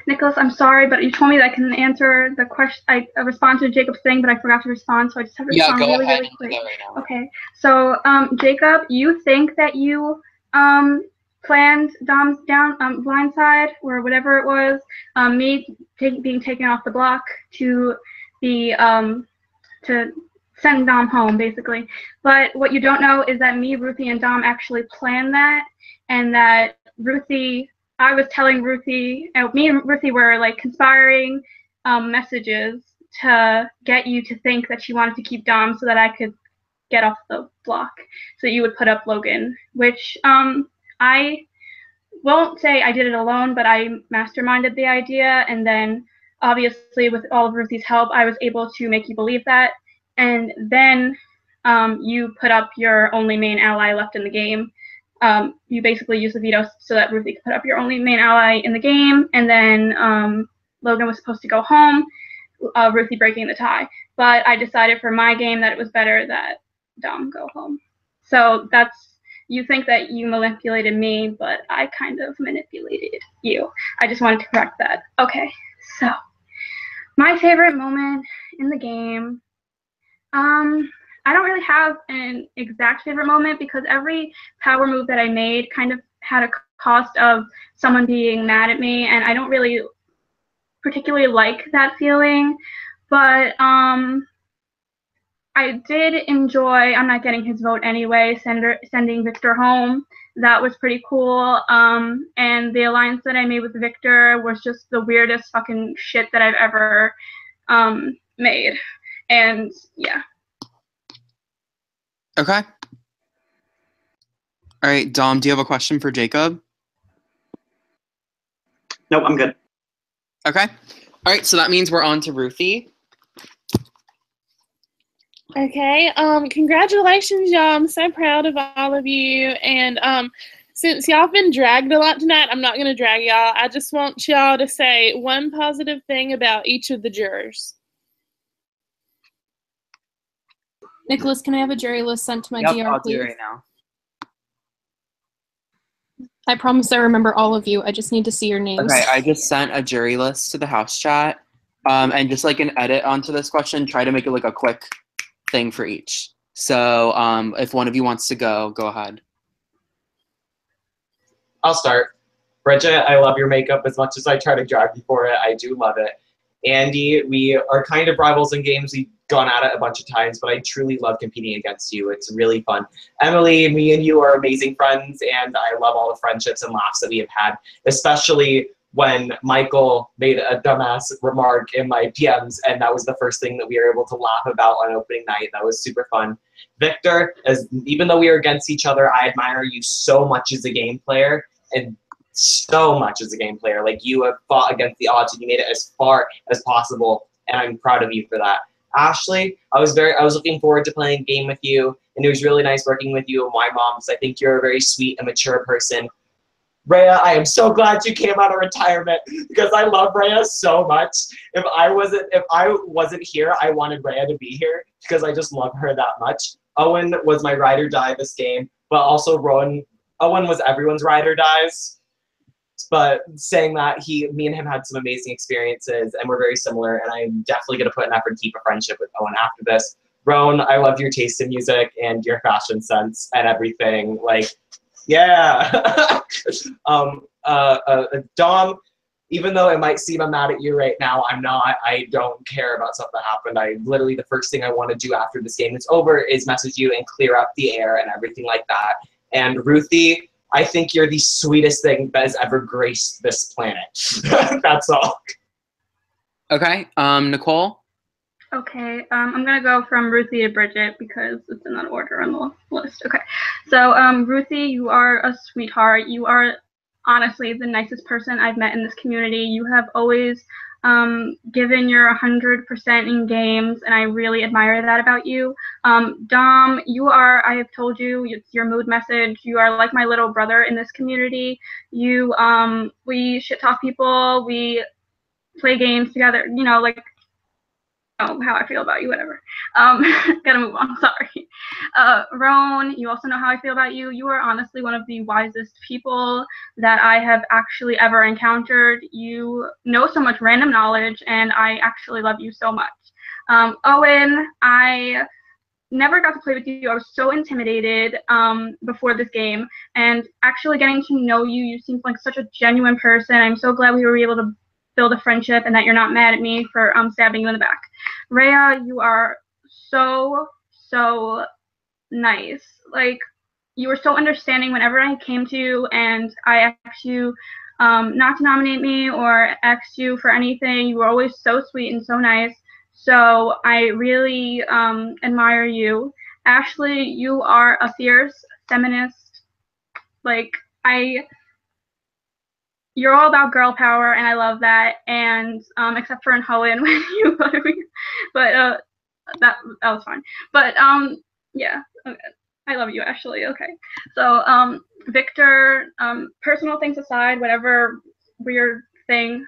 Nicholas, I'm sorry, but you told me that I can answer the question. I respond to Jacob's thing, but I forgot to respond, so I just have to respond really, really quick. Right now. Okay. So, Jacob, you think that you planned Dom's blindside or whatever it was, me being taken off the block to be to send Dom home, basically. But what you don't know is that me, Ruthie, and Dom actually planned that, and that I was telling Ruthie, me and Ruthie were like conspiring messages to get you to think that she wanted to keep Dom so that I could get off the block, so that you would put up Logan, which I won't say I did it alone, but I masterminded the idea, and then obviously with all of Ruthie's help, I was able to make you believe that. And then you put up your only main ally left in the game. You basically used the veto so that Ruthie could put up your only main ally in the game, and then Logan was supposed to go home, Ruthie breaking the tie. But I decided for my game that it was better that Dom go home. So you think that you manipulated me, but I kind of manipulated you. I just wanted to correct that. Okay, so my favorite moment in the game, I don't really have an exact favorite moment because every power move that I made kind of had a cost of someone being mad at me, and I don't really particularly like that feeling. But I did enjoy, I'm not getting his vote anyway, sending Victor home. That was pretty cool. And the alliance that I made with Victor was just the weirdest fucking shit that I've ever made. And yeah. Okay. All right, Dom, do you have a question for Jacob? Nope, I'm good. Okay. All right, so that means we're on to Ruthie. Okay, congratulations, y'all. I'm so proud of all of you. And since y'all have been dragged a lot tonight, I'm not going to drag y'all. I just want y'all to say one positive thing about each of the jurors. Nicholas, can I have a jury list sent to my DR, I'll please? do it right now. I promise I remember all of you. I just need to see your names. Okay, I just sent a jury list to the house chat. And just like an edit onto this question, try to make it like a quick thing for each. So if one of you wants to go ahead. I'll start. Bridget, I love your makeup as much as I try to drag you for it. I do love it. Andy, we are kind of rivals in games. We've gone at it a bunch of times, but I truly love competing against you. It's really fun. Emily, me and you are amazing friends, and I love all the friendships and laughs that we have had, especially when Michael made a dumbass remark in my PMs, and that was the first thing that we were able to laugh about on opening night. That was super fun. Victor, even though we are against each other, I admire you so much as a game player, and so much as a game player. Like, you have fought against the odds and you made it as far as possible, and I'm proud of you for that. Ashley, I was looking forward to playing a game with you, and it was really nice working with you and my mom, because I think you're a very sweet and mature person. Rhea, I am so glad you came out of retirement, because I love Rhea so much. If I wasn't here, I wanted Rhea to be here because I just love her that much. Owen was my ride or die this game, but also Owen was everyone's ride or dies. But saying that, me and him had some amazing experiences, and we're very similar, and I'm definitely going to put an effort to keep a friendship with Owen after this. Roan, I love your taste in music and your fashion sense and everything. Like, yeah. Dom, even though it might seem I'm mad at you right now, I'm not. I don't care about stuff that happened. Literally, the first thing I want to do after this game is over is message you and clear up the air and everything like that. And Ruthie, I think you're the sweetest thing that has ever graced this planet. That's all. Okay, Nicole? Okay, I'm gonna go from Ruthie to Bridget because it's in that order on the list. Okay, so Ruthie, you are a sweetheart. You are honestly the nicest person I've met in this community. You have always given your 100% in games, and I really admire that about you. Dom, you are, I have told you, it's your mood message. You are like my little brother in this community. You, we shit talk people, we play games together, you know, like, how I feel about you, whatever. Gotta move on, sorry. Roan, you also know how I feel about you. You are honestly one of the wisest people that I have actually ever encountered. You know so much random knowledge, and I actually love you so much. Owen, I never got to play with you. I was so intimidated before this game, and actually getting to know you, you seem like such a genuine person. I'm so glad we were able to build a friendship and that you're not mad at me for stabbing you in the back. Rhea, you are so nice. Like, you were so understanding whenever I came to you and I asked you not to nominate me or asked you for anything. You were always so sweet and so nice. So I really admire you. Ashley, you are a fierce feminist. Like, you're all about girl power, and I love that. And except for in Hoenn when you voted me, but that was fine. But yeah, okay. I love you, Ashley. Okay, so Victor, personal things aside, whatever weird thing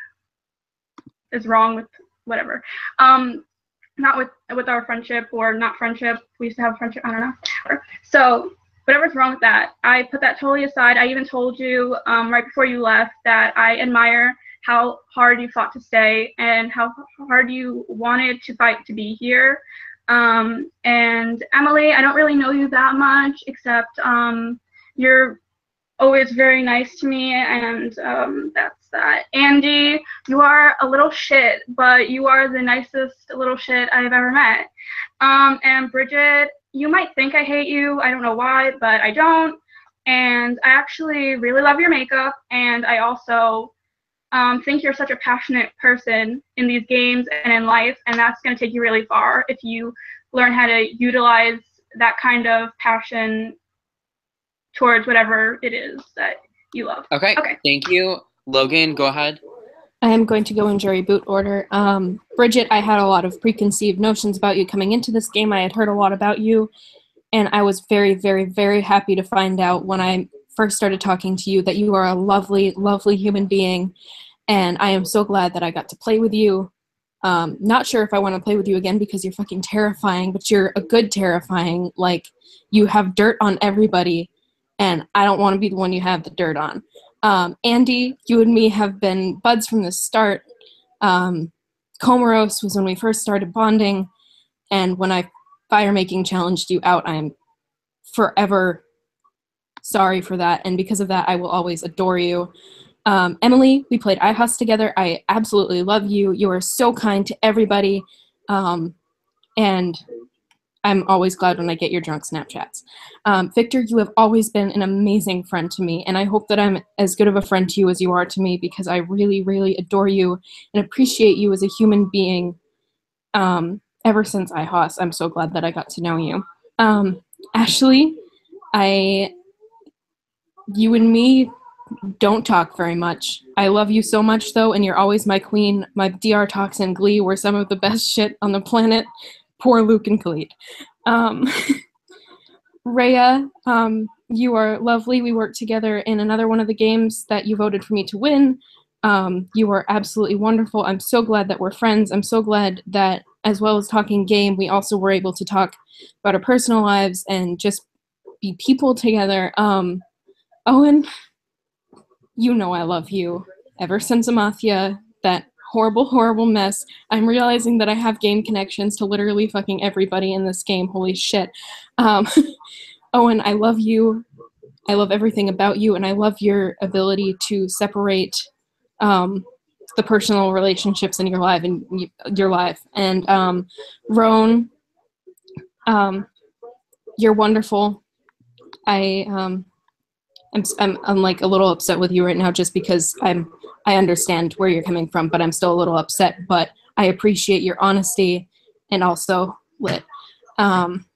is wrong with whatever, not with our friendship or not friendship. We used to have a friendship. I don't know. So whatever's wrong with that, I put that totally aside. I even told you right before you left that I admire how hard you fought to stay and how hard you wanted to fight to be here. And Emily, I don't really know you that much, except you're always very nice to me, and that's that. Andy, you are a little shit, but you are the nicest little shit I've ever met. And Bridget, you might think I hate you. I don't know why, but I don't. And I actually really love your makeup, and I also think you're such a passionate person in these games and in life, and that's going to take you really far if you learn how to utilize that kind of passion towards whatever it is that you love. Okay. Thank you. Logan, go ahead. I am going to go in jury boot order. Bridget, I had a lot of preconceived notions about you coming into this game. I had heard a lot about you, and I was very, very, very happy to find out when I first started talking to you that you are a lovely, lovely human being, and I am so glad that I got to play with you. Not sure if I want to play with you again because you're fucking terrifying, but you're a good terrifying. Like, you have dirt on everybody, and I don't want to be the one you have the dirt on. Andy, you and me have been buds from the start. Comoros was when we first started bonding, and when I fire-making challenged you out, I am forever sorry for that, and because of that, I will always adore you. Emily, we played iHouse together. I absolutely love you. You are so kind to everybody, and I'm always glad when I get your drunk Snapchats. Victor, you have always been an amazing friend to me, and I hope that I'm as good of a friend to you as you are to me because I really, really adore you and appreciate you as a human being. Ever since iHouse, I'm so glad that I got to know you. Ashley, you and me don't talk very much. I love you so much, though, and you're always my queen. My DR talks and Glee were some of the best shit on the planet. Poor Luke and Khalid. Rhea, you are lovely. We worked together in another one of the games that you voted for me to win. You are absolutely wonderful. I'm so glad that we're friends. I'm so glad that, as well as talking game, we also were able to talk about our personal lives and just be people together. Owen, you know I love you. Ever since Amathia, that horrible, horrible mess, I'm realizing that I have game connections to literally fucking everybody in this game. Holy shit. Owen, I love you. I love everything about you, and I love your ability to separate the personal relationships in your life and your life. And Roan, you're wonderful. I I'm like a little upset with you right now just because I understand where you're coming from, but I'm still a little upset. But I appreciate your honesty and also Lit. Dom,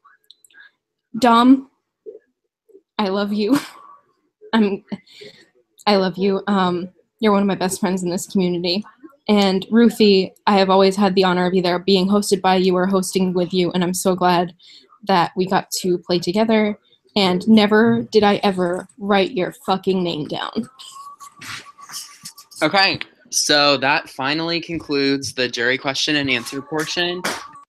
I love you. I love you. You're one of my best friends in this community. And Ruthie, I have always had the honor of either being hosted by you or hosting with you, and I'm so glad that we got to play together. And never did I ever write your fucking name down. Okay, so that finally concludes the jury question and answer portion.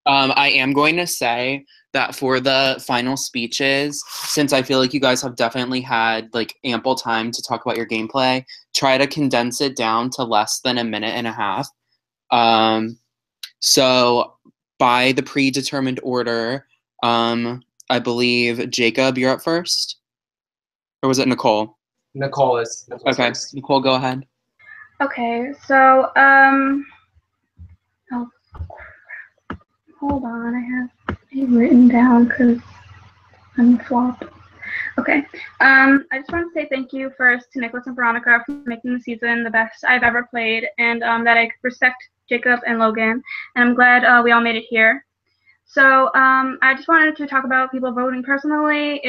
I am going to say that for the final speeches, since I feel like you guys have definitely had like ample time to talk about your gameplay, try to condense it down to less than a minute and a half. So by the predetermined order, I believe Jacob, you're up first, or was it Nicole? Nicole is Okay, first. Nicole, go ahead. Okay, so oh, hold on, I have it written down because I'm flopped. Okay, I just want to say thank you first to Nicholas and Veronica for making the season the best I've ever played, and that I respect Jacob and Logan, and I'm glad we all made it here. So I just wanted to talk about people voting personally.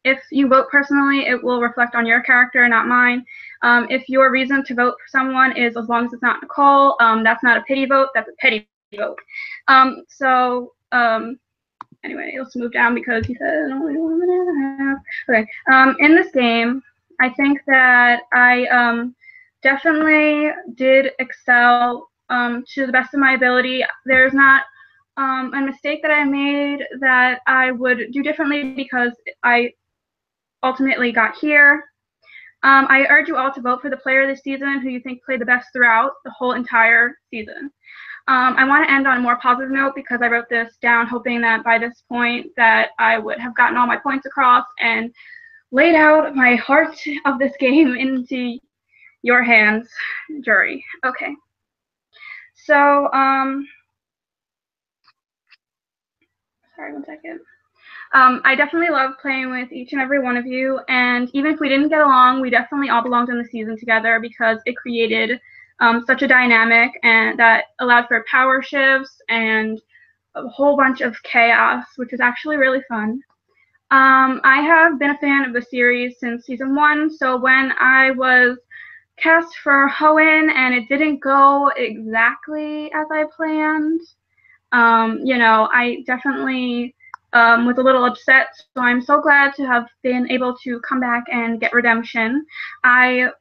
If you vote personally, it will reflect on your character, not mine. If your reason to vote for someone is as long as it's not Nicole, that's not a pity vote, that's a petty vote. Anyway, let's move down because he said only 1 minute and a half. Okay, in this game, I think that I definitely did excel to the best of my ability. There's not a mistake that I made that I would do differently because I ultimately got here. I urge you all to vote for the player this season who you think played the best throughout the whole entire season. I want to end on a more positive note because I wrote this down hoping that by this point that I would have gotten all my points across and laid out my heart of this game into your hands, jury. Okay. So, sorry, 1 second. I definitely love playing with each and every one of you, and even if we didn't get along, we definitely all belonged in the season together because it created such a dynamic and that allowed for power shifts and a whole bunch of chaos, which was actually really fun. I have been a fan of the series since season 1, so when I was cast for Hoenn and it didn't go exactly as I planned, I definitely was a little upset, so I'm so glad to have been able to come back and get redemption. I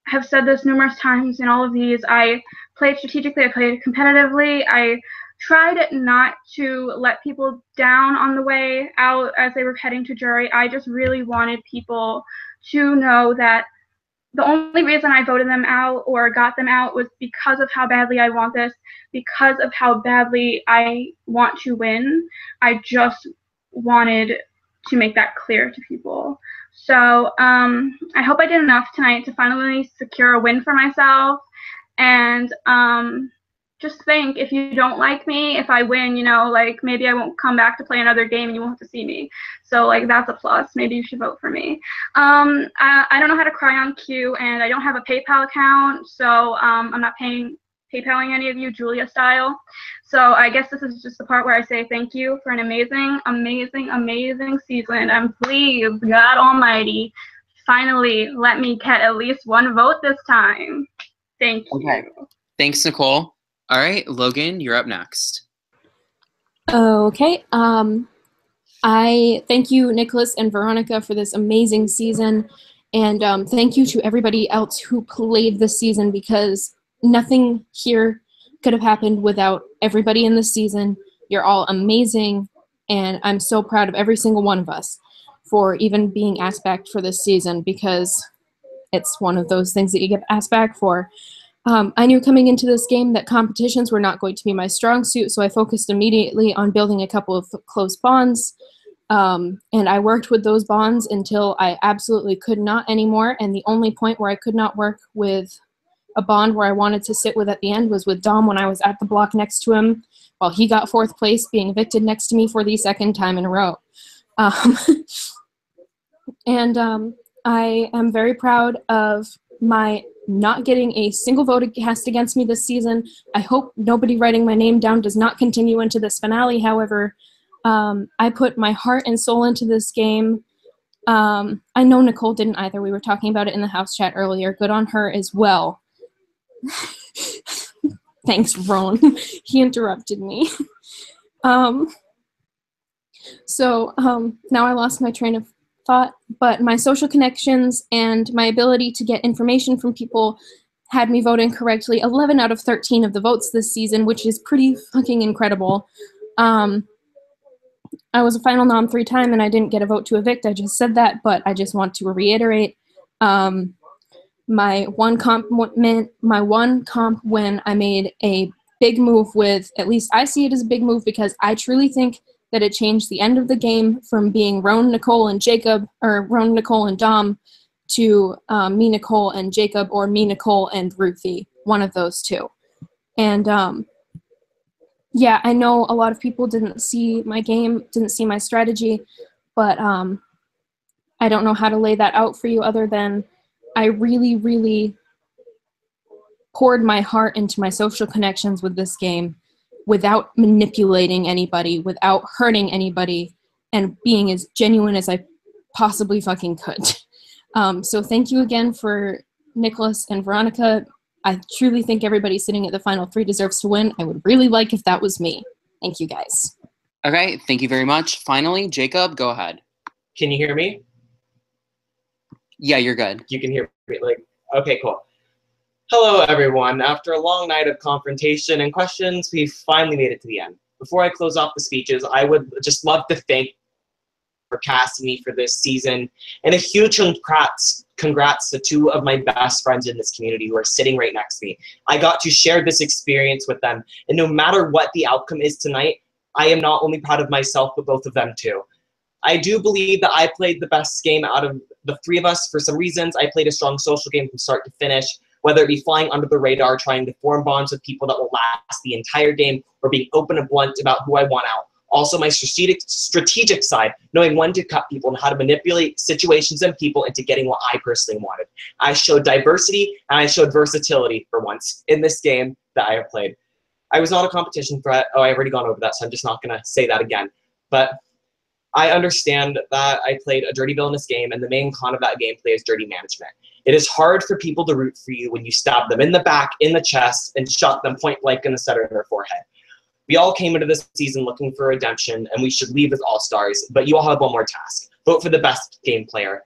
have said this numerous times in all of these. I played strategically, I played competitively, I tried not to let people down on the way out as they were heading to jury. I just really wanted people to know that the only reason I voted them out or got them out was because of how badly I want this, because of how badly I want to win. I just wanted to make that clear to people. So I hope I did enough tonight to finally secure a win for myself. And just think, if you don't like me, if I win, maybe I won't come back to play another game and you won't have to see me. So that's a plus. Maybe you should vote for me. I don't know how to cry on cue, and I don't have a PayPal account, so I'm not PayPaling any of you Julia style. So I guess this is just the part where I say thank you for an amazing, amazing, amazing season. And please, God Almighty, finally let me get at least one vote this time. Thank you. Okay. Thanks, Nicole. All right, Logan, you're up next. Okay. I thank you, Nicholas and Veronica, for this amazing season. And thank you to everybody else who played this season, because nothing here could have happened without everybody in this season. You're all amazing, and I'm so proud of every single one of us for even being asked back for this season, because it's one of those things that you get asked back for. I knew coming into this game that competitions were not going to be my strong suit, so I focused immediately on building a couple of close bonds, and I worked with those bonds until I absolutely could not anymore, and the only point where I could not work with a bond where I wanted to sit with at the end was with Dom when I was at the block next to him while he got 4th place, being evicted next to me for the 2nd time in a row. I am very proud of my not getting a single vote cast against me this season. I hope nobody writing my name down does not continue into this finale. However, I put my heart and soul into this game. I know Nicole didn't either. We were talking about it in the house chat earlier. Good on her as well. Thanks, Ron. He interrupted me. So now I lost my train of thought, but my social connections and my ability to get information from people had me voting correctly 11 out of 13 of the votes this season, which is pretty fucking incredible. I was a final nom 3 times and I didn't get a vote to evict. I just said that, but I just want to reiterate my one comp win, I made a big move with, at least I see it as a big move because I truly think that it changed the end of the game from being Roan, Nicole, and Jacob, or Roan, Nicole, and Dom, to me, Nicole, and Jacob, or me, Nicole, and Ruthie, one of those two. And yeah, I know a lot of people didn't see my game, didn't see my strategy, but I don't know how to lay that out for you other than I really, really poured my heart into my social connections with this game without manipulating anybody, without hurting anybody, and being as genuine as I possibly fucking could. So thank you again for Nicholas and Veronica. I truly think everybody sitting at the final 3 deserves to win. I would really like if that was me. Thank you, guys. Okay, thank you very much. Finally, Jacob, go ahead. Can you hear me? Yeah, you're good. You can hear me. Okay, cool. Hello, everyone. After a long night of confrontation and questions, we've finally made it to the end. Before I close off the speeches, I would just love to thank you for casting me for this season, and a huge congrats to 2 of my best friends in this community who are sitting right next to me. I got to share this experience with them, and no matter what the outcome is tonight, I am not only proud of myself, but both of them too. I do believe that I played the best game out of the 3 of us for some reasons. I played a strong social game from start to finish, whether it be flying under the radar, trying to form bonds with people that will last the entire game, or being open and blunt about who I want out. Also, my strategic side, knowing when to cut people and how to manipulate situations and people into getting what I personally wanted. I showed diversity and I showed versatility for once in this game that I have played. I was not a competition threat. Oh, I've already gone over that, so I'm just not going to say that again. But I understand that I played a dirty villainous game, and the main con of that gameplay is dirty management. It is hard for people to root for you when you stab them in the back, in the chest, and shot them point blank in the center of their forehead. We all came into this season looking for redemption, and we should leave as all-stars, but you all have one more task. Vote for the best game player.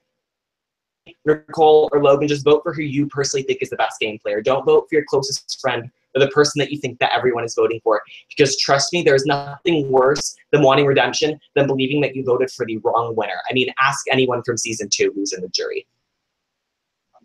Nicole or Logan, just vote for who you personally think is the best game player. Don't vote for your closest friend or the person that you think that everyone is voting for, because trust me, there's nothing worse than wanting redemption than believing that you voted for the wrong winner. I mean, ask anyone from season 2 who's in the jury.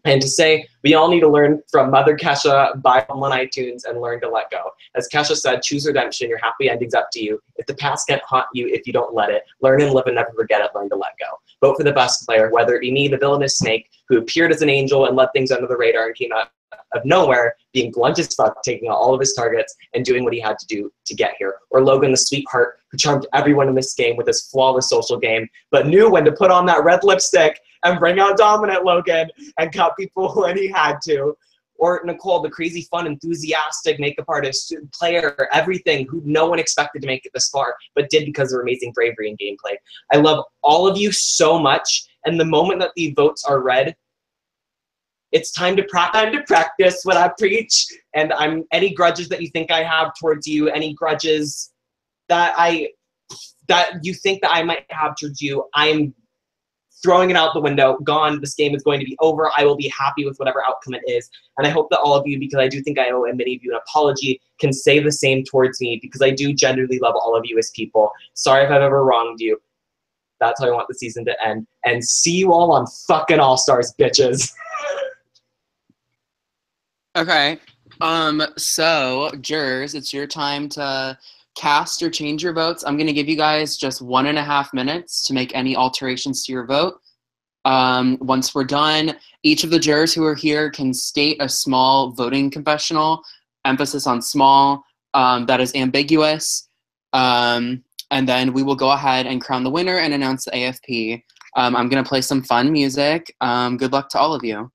And to say, we all need to learn from Mother Kesha, buy on iTunes, and learn to let go. As Kesha said, choose redemption. Your happy ending's up to you. If the past can't haunt you, if you don't let it, learn and live and never forget it. Learn to let go. Vote for the best player, whether it be me, the villainous snake, who appeared as an angel and let things under the radar and came out of nowhere, being blunt as fuck, taking out all of his targets and doing what he had to do to get here. Or Logan, the sweetheart, who charmed everyone in this game with his flawless social game, but knew when to put on that red lipstick and bring out dominant Logan and cut people when he had to. Or Nicole, the crazy, fun, enthusiastic makeup artist, player, everything, who no one expected to make it this far, but did because of her amazing bravery and gameplay. I love all of you so much, and the moment that the votes are read, it's time to practice what I preach, and any grudges that you think I have towards you, any grudges that you think that I might have towards you, I'm throwing it out the window, gone. This game is going to be over. I will be happy with whatever outcome it is. And I hope that all of you, because I do think I owe many of you an apology, can say the same towards me, because I do genuinely love all of you as people. Sorry if I've ever wronged you. That's how I want the season to end. And see you all on fucking All-Stars, bitches. Okay. So, jurors, it's your time to cast or change your votes. I'm going to give you guys just 1.5 minutes to make any alterations to your vote. Once we're done, each of the jurors who are here can state a small voting confessional, emphasis on small, that is ambiguous. And then we will go ahead and crown the winner and announce the AFP. I'm going to play some fun music. Good luck to all of you.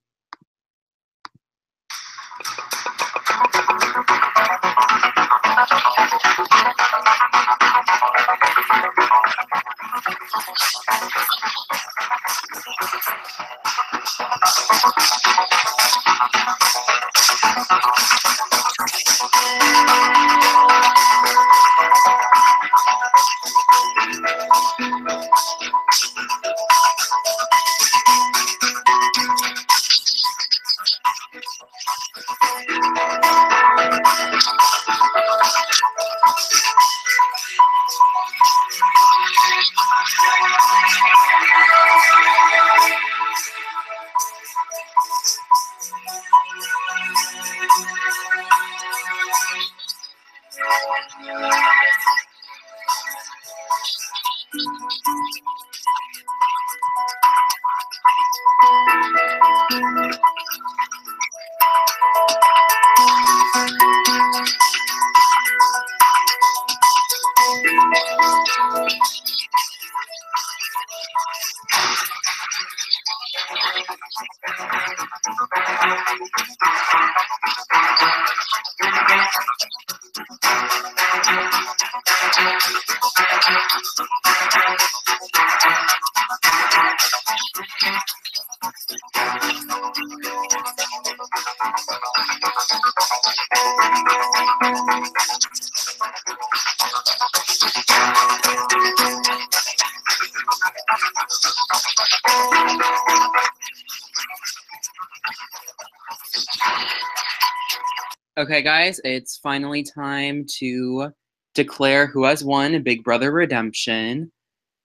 Okay, guys, it's finally time to declare who has won Big Brother Redemption.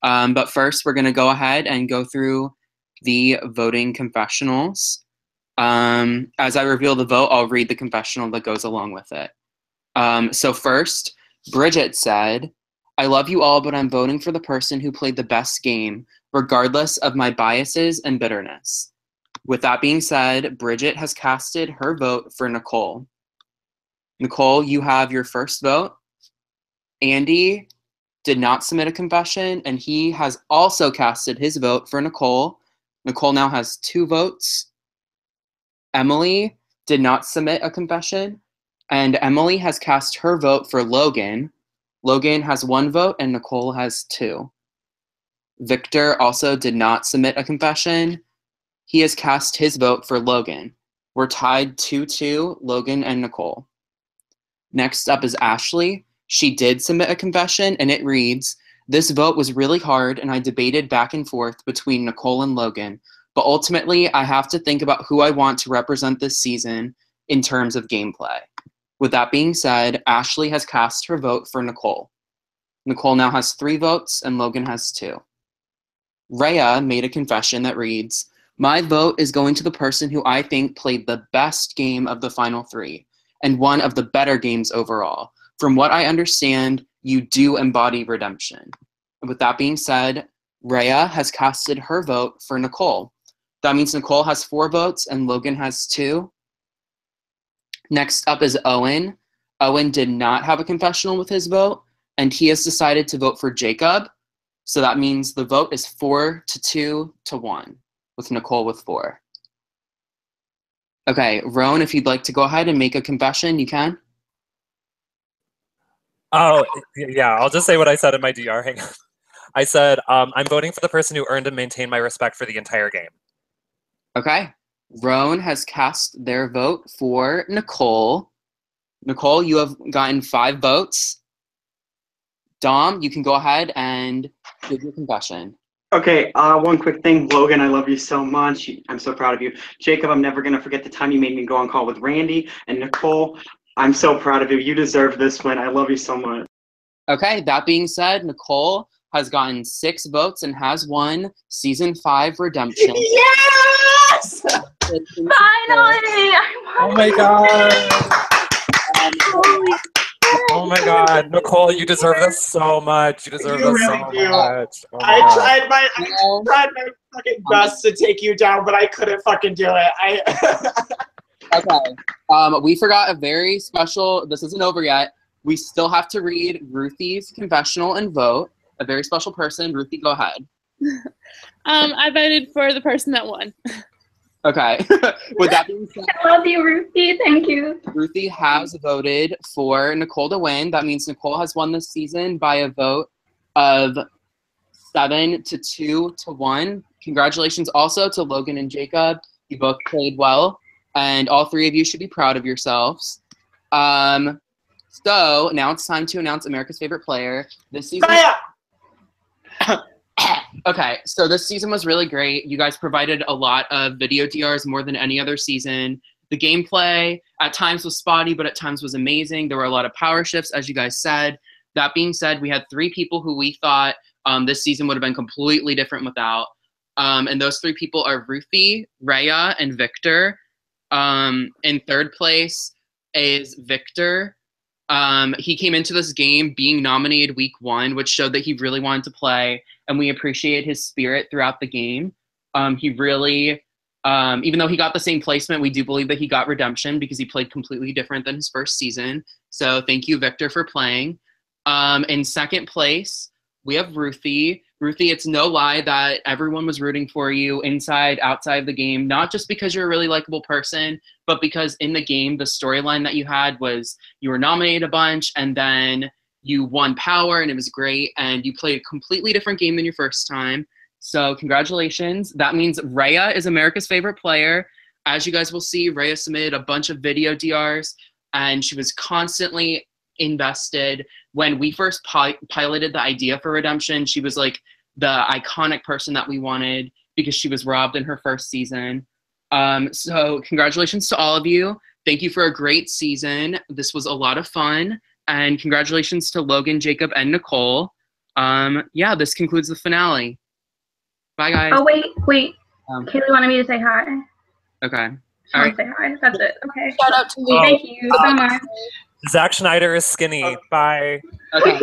But first, we're going to go ahead and go through the voting confessionals. As I reveal the vote, I'll read the confessional that goes along with it. So first, Bridget said, "I love you all, but I'm voting for the person who played the best game, regardless of my biases and bitterness." With that being said, Bridget has casted her vote for Nicole. Nicole, you have your first vote. Andy did not submit a confession, and he has also casted his vote for Nicole. Nicole now has 2 votes. Emily did not submit a confession, and Emily has cast her vote for Logan. Logan has 1 vote, and Nicole has 2. Victor also did not submit a confession. He has cast his vote for Logan. We're tied 2-2, Logan and Nicole. Next up is Ashley. She did submit a confession, and it reads, "This vote was really hard, and I debated back and forth between Nicole and Logan, but ultimately I have to think about who I want to represent this season in terms of gameplay." With that being said, Ashley has cast her vote for Nicole. Nicole now has 3 votes, and Logan has 2. Rhea made a confession that reads, "My vote is going to the person who I think played the best game of the final 3, and one of the better games overall. From what I understand, you do embody redemption." With that being said, Rhea has casted her vote for Nicole. That means Nicole has 4 votes and Logan has 2. Next up is Owen. Owen did not have a confessional with his vote, and he has decided to vote for Jacob. So that means the vote is 4-2-1, with Nicole with 4. Okay, Roan, if you'd like to go ahead and make a confession, you can. Oh, yeah, I'll just say what I said in my DR. Hang on. I said, I'm voting for the person who earned and maintained my respect for the entire game. Okay. Roan has cast their vote for Nicole. Nicole, you have gotten 5 votes. Dom, you can go ahead and give your confession. Okay, one quick thing. Logan, I love you so much. I'm so proud of you. Jacob, I'm never going to forget the time you made me go on call with Randy. And Nicole, I'm so proud of you. You deserve this win. I love you so much. Okay, that being said, Nicole has gotten 6 votes and has won Season 5 Redemption. Yes! Finally! I won. Oh my god! Oh my god, Nicole, you deserve this so much. You deserve You this really so do. much. Oh my I God. tried my fucking best to take you down, but I couldn't fucking do it. Okay. We forgot a very special, this isn't over yet. We still have to read Ruthie's confessional and vote. A very special person. Ruthie, go ahead. I voted for the person that won. Okay. With that being said, I love you, Ruthie. Thank you. Ruthie has voted for Nicole to win. That means Nicole has won this season by a vote of 7 to 2 to 1. Congratulations also to Logan and Jacob. You both played well, and all three of you should be proud of yourselves. So now it's time to announce America's favorite player. This season. Okay, so this season was really great. You guys provided a lot of video DRs, more than any other season. The gameplay at times was spotty, but at times was amazing. There were a lot of power shifts, as you guys said. That being said, we had 3 people who we thought this season would have been completely different without. And those 3 people are Ruthie, Rhea, and Victor. In third place is Victor. He came into this game being nominated week 1, which showed that he really wanted to play, and we appreciate his spirit throughout the game. He really, even though he got the same placement, we do believe that he got redemption because he played completely different than his first season. So thank you, Victor, for playing. In second place, we have Ruthie. Ruthie, it's no lie that everyone was rooting for you inside, outside of the game, not just because you're a really likable person, but because in the game, the storyline that you had was you were nominated a bunch and then you won power and it was great and you played a completely different game than your first time. So congratulations. That means Rhea is America's favorite player. As you guys will see, Rhea submitted a bunch of video DRs and she was constantly invested. When we first piloted the idea for Redemption, she was like the iconic person that we wanted because she was robbed in her first season. So congratulations to all of you. Thank you for a great season. This was a lot of fun. And congratulations to Logan, Jacob, and Nicole. Yeah, this concludes the finale. Bye, guys. Oh, wait. Kaylee wanted me to say hi. Okay. All right. Say hi. That's it. Okay. Shout out to Lee. Thank you so much. Zach Schneider is skinny. Bye. Okay.